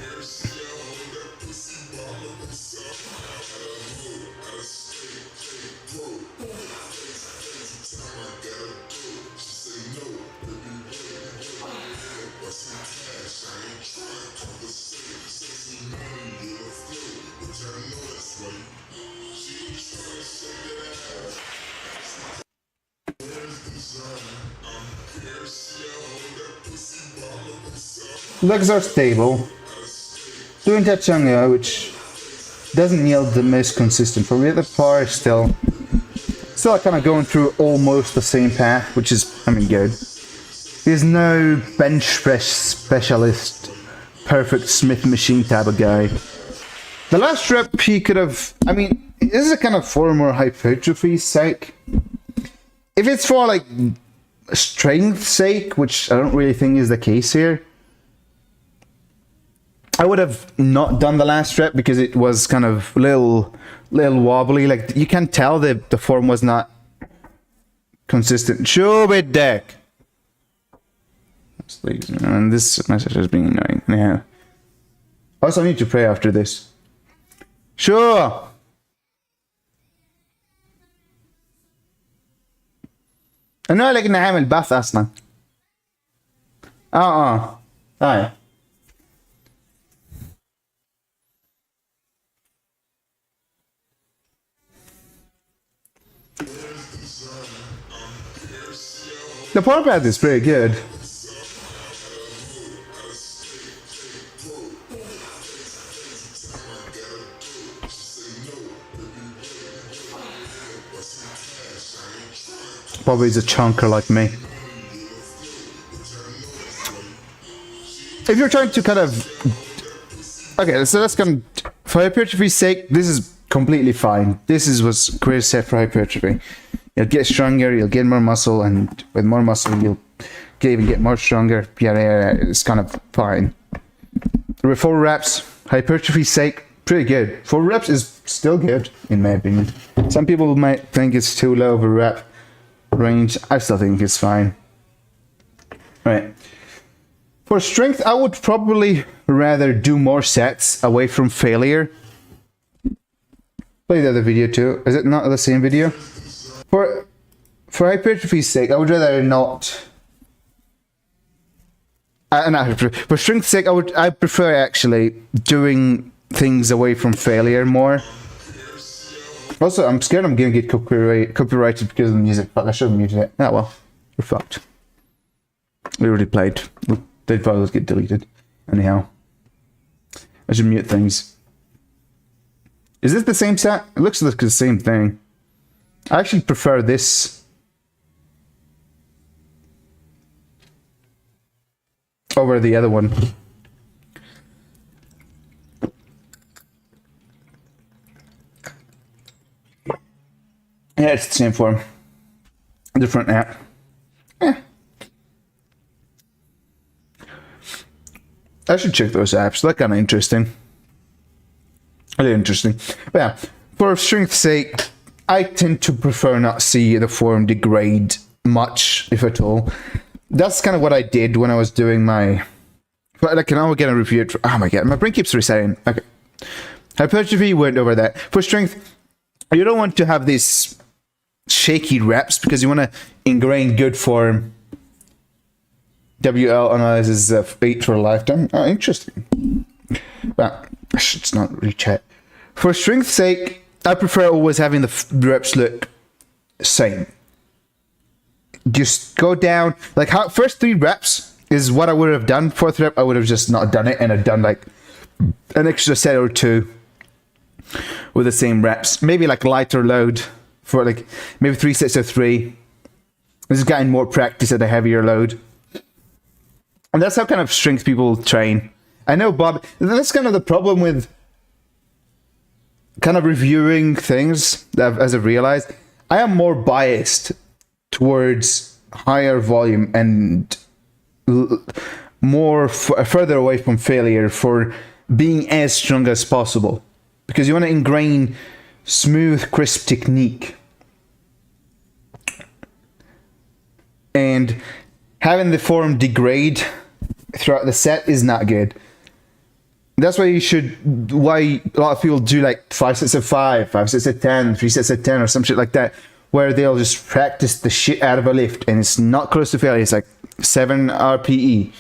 Legs are stable. Doing Tachanga, which doesn't yield the most consistent for me. The par is still kind of going through almost the same path, which is, I mean, good. He's no bench press specialist, perfect Smith machine type of guy. The last rep he could have, I mean, this is a kind of for more hypertrophy's sake. If it's for like strength's sake, which I don't really think is the case here, I would have not done the last rep because it was kind of little wobbly. Like, you can tell the form was not consistent. Show it, deck. And this message is being annoying. Yeah. Also, I need to pray after this. Sure. أنا لكن نعمل بث أصلا. هاي. The power pad is pretty good. Probably is a chunker like me. If you're trying to kind of... Okay, so that's kind of... For hypertrophy's sake, this is completely fine. This is what's great set for hypertrophy. You'll get stronger, you'll get more muscle, and with more muscle, you'll even get more stronger. Yeah, it's kind of fine. With 4 reps, hypertrophy's sake, pretty good. 4 reps is still good, in my opinion. Some people might think it's too low of a rep range. I still think it's fine. Alright. For strength, I would probably rather do more sets away from failure. Play the other video too. Is it not the same video? For hypertrophy's sake, I would rather not. For strength's sake, I prefer actually doing things away from failure more. Also, I'm scared I'm gonna get copyrighted because of the music. Fuck, I should have muted it. Ah well, we're fucked. We already played. They'd probably get deleted. Anyhow, I should mute things. Is this the same set? It looks like the same thing. I actually prefer this over the other one. Yeah, it's the same form. Different app. I should check those apps. They're kind of interesting. Really interesting. But yeah, for strength's sake, I tend to prefer not see the form degrade much, if at all. That's kind of what I did when I was doing my... But I can now get a review. Oh my god, my brain keeps resetting. Okay. Hypertrophy went over that. For strength, you don't want to have these shaky reps because you want to ingrain good form. WL analyzes 8 for a lifetime. Oh, interesting. Well, it's not really chat. For strength's sake, I prefer always having the reps look same. Just go down. Like, first 3 reps is what I would have done. 4th rep, I would have just not done it and I've done like an extra set or 2 with the same reps. Maybe like lighter load for like maybe 3 sets of 3. This is getting more practice at a heavier load. And that's how kind of strength people train. I know, Bob, that's kind of the problem with kind of reviewing things, as I've realized. I am more biased towards higher volume and more further away from failure for being as strong as possible. Because you want to ingrain smooth, crisp technique. And having the form degrade throughout the set is not good. That's why why a lot of people do like 5 sets of 5, 5 sets of 10, 3 sets of 10 or some shit like that, where they'll just practice the shit out of a lift and it's not close to failure. It's like 7 RPE.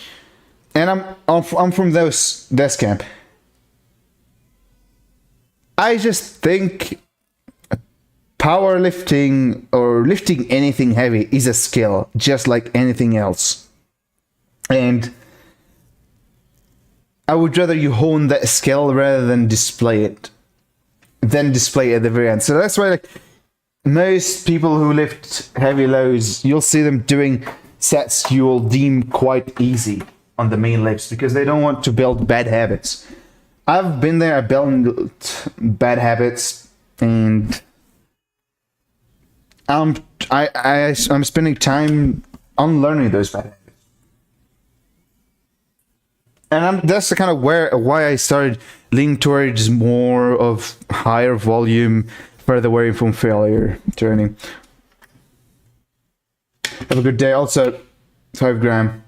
And I'm from this camp. I just think powerlifting or lifting anything heavy is a skill, just like anything else. And I would rather you hone that skill rather than display it. Then display it at the very end. So that's why like most people who lift heavy loads, you'll see them doing sets you will deem quite easy on the main lifts because they don't want to build bad habits. I've been there, I built bad habits, and I'm spending time unlearning those bad habits. And that's the kind of why I started leaning towards more of higher volume, further away from failure training. Have a good day. Also, 5 gram.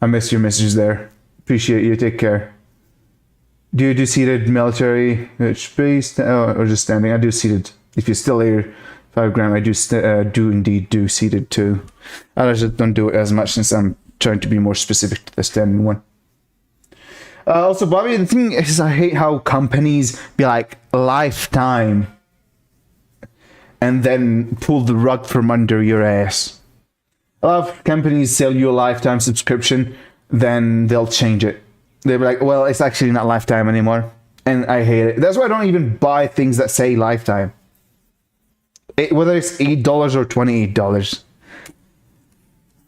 I miss your messages there. Appreciate you. Take care. Do you do seated military HP or just standing? I do seated. If you're still here, 5 gram, I do indeed do seated too. I just don't do it as much since I'm trying to be more specific to the standing one. Also, Bobby, the thing is, I hate how companies be like lifetime and then pull the rug from under your ass. A lot of companies sell you a lifetime subscription, then they'll change it. They'll be like, well, it's actually not lifetime anymore. And I hate it. That's why I don't even buy things that say lifetime. Whether it's $8 or $28.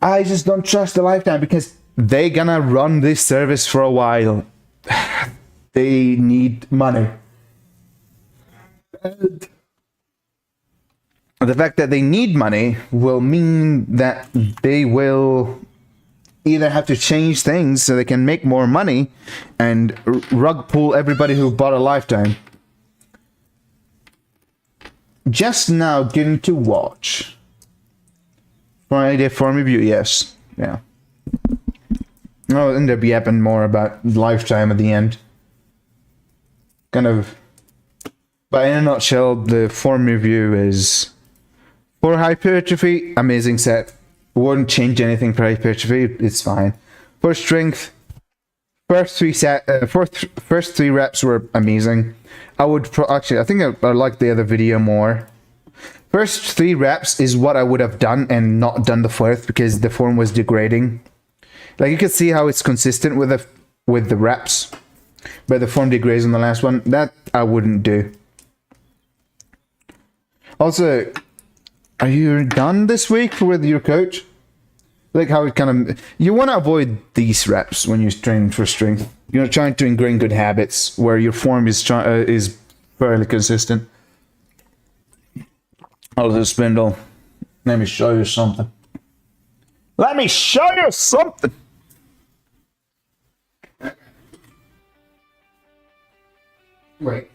I just don't trust the lifetime because they're gonna run this service for a while. They need money. And the fact that they need money will mean that they will either have to change things so they can make more money and rug pull everybody who bought a lifetime. Just now getting to watch Friday form review, yes. Yeah. I'll end up yapping more about lifetime at the end. Kind of. But in a nutshell, the form review is for hypertrophy, amazing set. Wouldn't change anything for hypertrophy, it's fine. For strength, first three reps were amazing. I would actually, I think I like the other video more. First three reps is what I would have done and not done the fourth because the form was degrading. Like you can see how it's consistent with the reps, but the form degrades on the last one. That I wouldn't do. Also, are you done this week with your coach? Like how it kind of, you want to avoid these reps when you're training for strength. You're trying to ingrain good habits where your form is fairly consistent. Oh, Spindle, let me show you something. Let me show you something. Wait.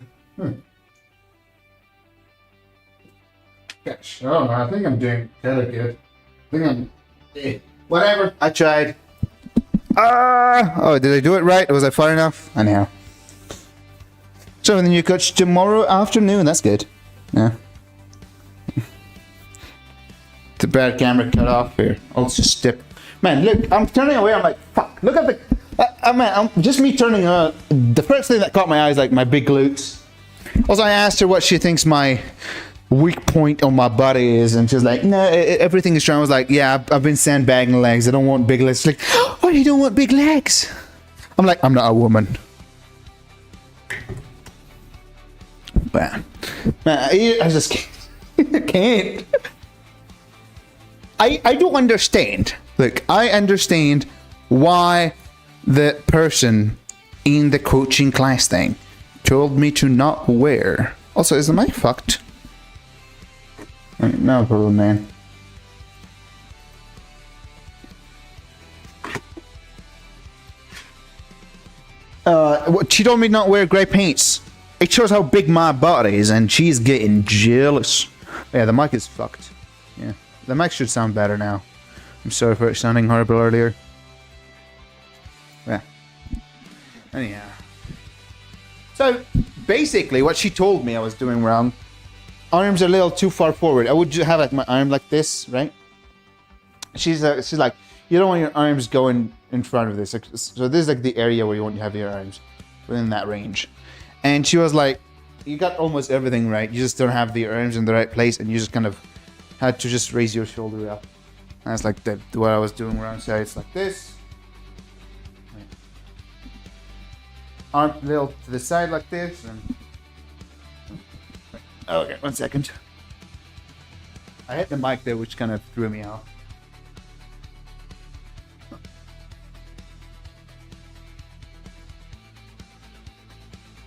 Gosh, oh, I think I'm doing kind of good. I think I'm. Whatever. I tried. Oh, did I do it right? Was I far enough? Anyhow. So the new coach tomorrow afternoon. That's good. Yeah. The bad camera cut off here. I'll just step. Man, look, I'm turning away. I'm like, fuck. Look at the. Man, just me turning. The first thing that caught my eye is like my big glutes. Also, I asked her what she thinks my weak point on my body is, and she's like, no, everything is strong. I was like, yeah, I've been sandbagging legs. I don't want big legs. She's like, oh, you don't want big legs? I'm like, I'm not a woman. Man, I just can't. I don't understand. Look, I understand why the person in the coaching class thing told me to not wear. Also, is the mic fucked? No problem, man. She told me not wear grey paints. It shows how big my body is, and she's getting jealous. Yeah, the mic is fucked. Yeah, the mic should sound better now. I'm sorry for it sounding horrible earlier. Yeah. Anyhow. So, basically, what she told me I was doing wrong. Arms are a little too far forward. I would just have like my arm like this, right? She's like, you don't want your arms going in front of this. So this is like the area where you want to have your arms within that range. And she was like, you got almost everything right. You just don't have the arms in the right place, and you just kind of had to just raise your shoulder up. And that's like what I was doing wrong. So it's like this. Arm a little to the side like this, and okay, 1 second. I hit the mic there, which kind of threw me off.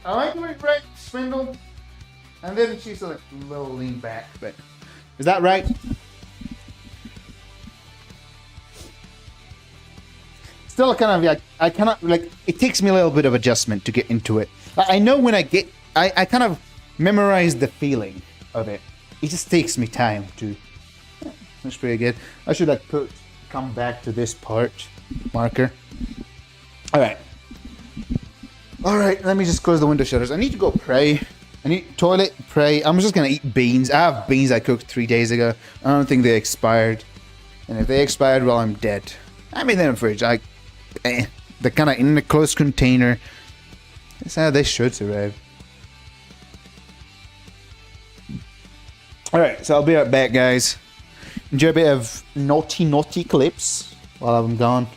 Am I doing it right, Swindle? And then she's like a little lean back, but is that right? Still kind of like, I cannot, like, it takes me a little bit of adjustment to get into it. I know when I get, I kind of memorize the feeling of it. It just takes me time to. That's pretty good. I should like come back to this part marker. All right. Let me just close the window shutters. I need to go pray. I need toilet, pray. I'm just gonna eat beans. I have beans I cooked 3 days ago. I don't think they expired. And if they expired, well, I'm dead. I mean, they're in the fridge. They're kind of in a closed container. That's how they should survive. Alright, so I'll be right back, guys. Enjoy a bit of naughty clips while I'm gone.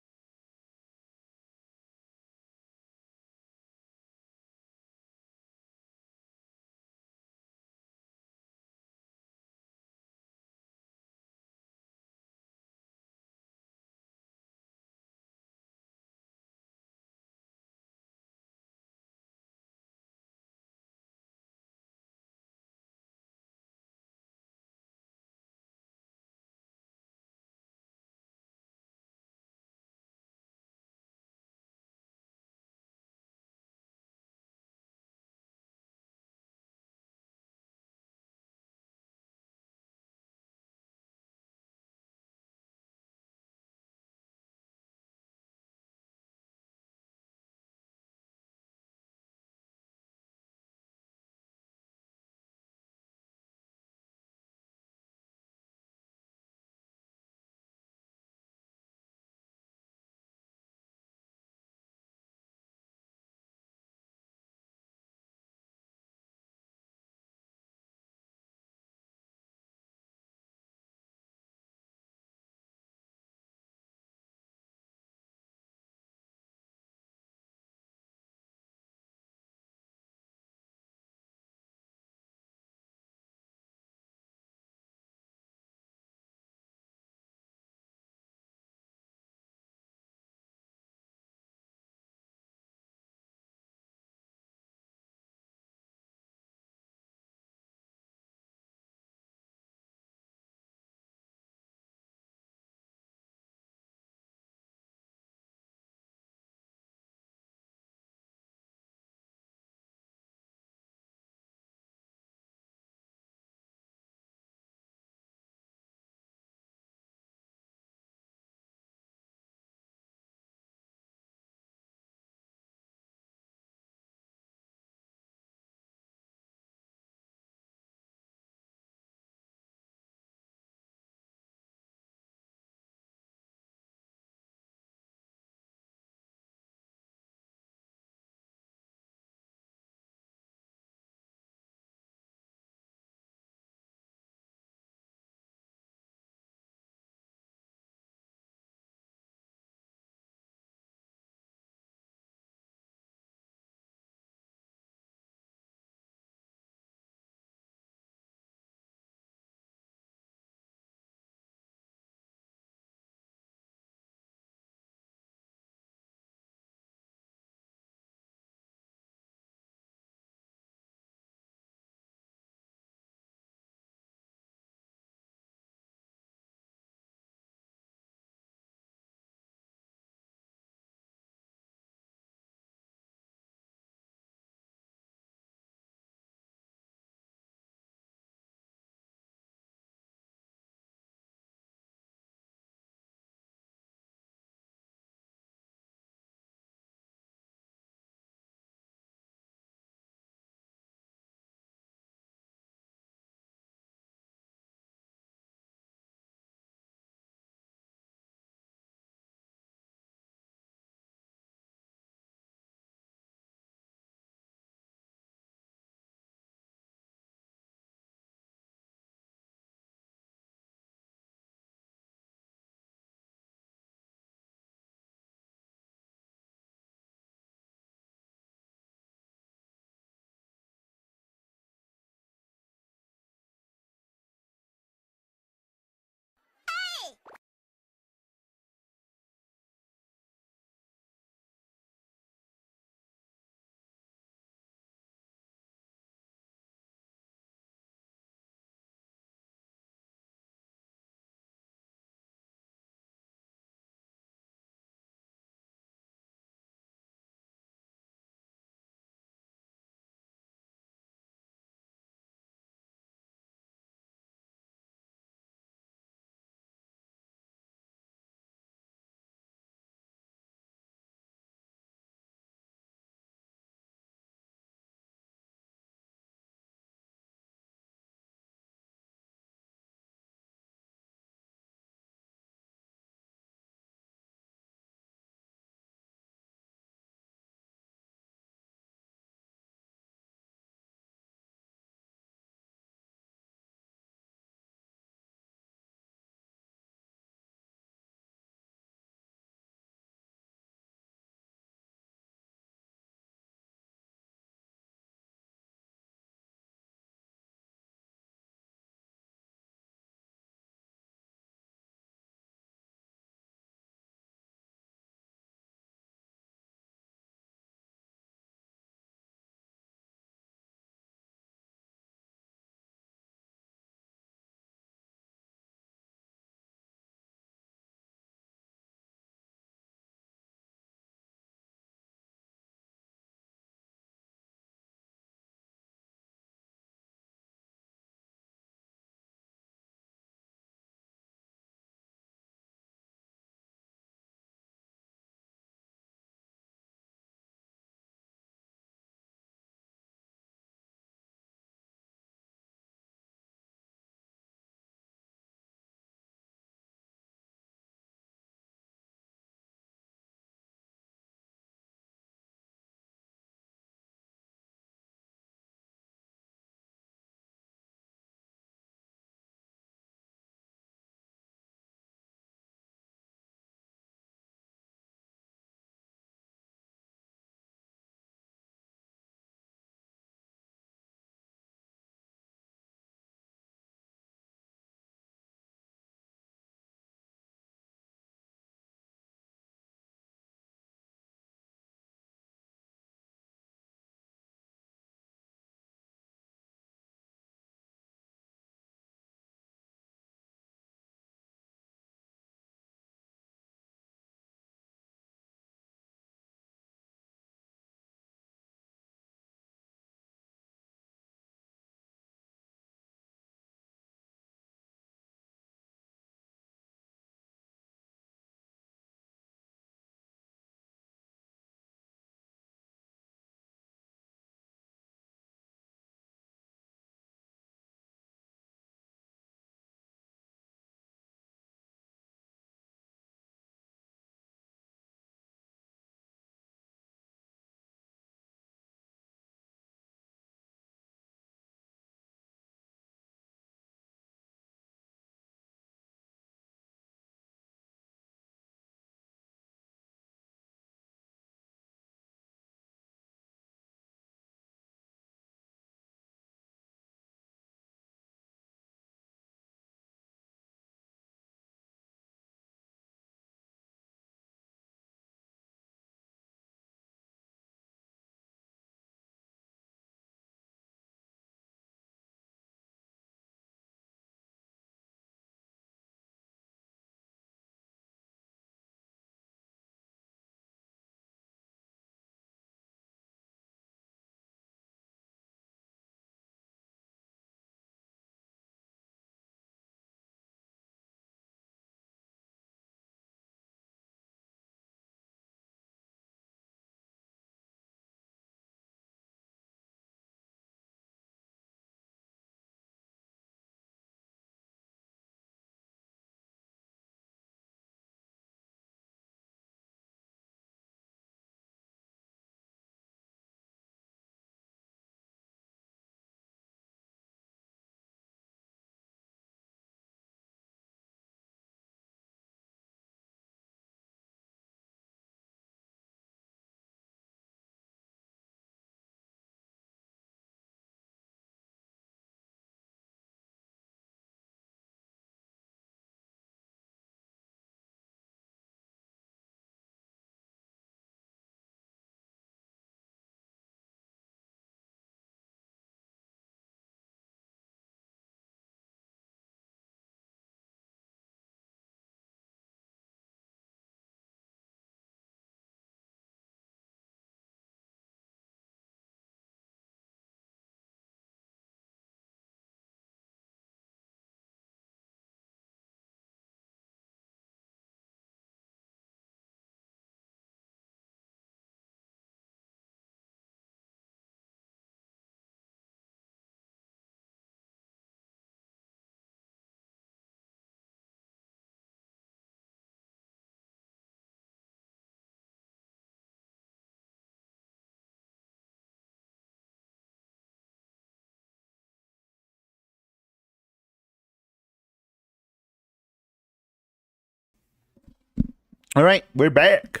All right, we're back.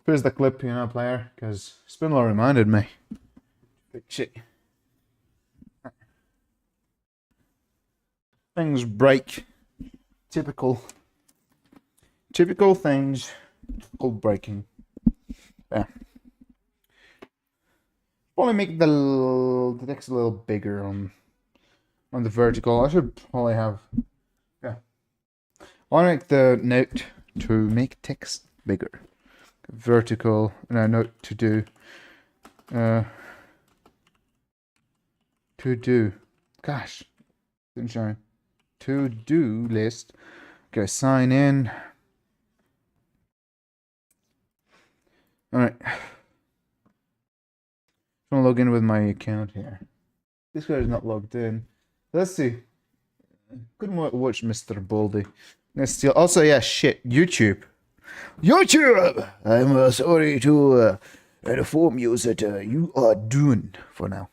Here's the clip piano player because Spindler reminded me. Big shit. Things break. Typical things. Typical breaking. Yeah. Probably make the text a little bigger on the vertical. I should probably have. Yeah. I want to make the note to make text bigger. Vertical, and a note to do. To do. Gosh, didn't show. To do list. Okay, sign in. All right. I'm gonna log in with my account here. This guy is not logged in. Let's see. Couldn't watch Mr. Baldy. Let's steal. Also, yeah, shit. YouTube. I'm sorry to inform you that you are doomed for now.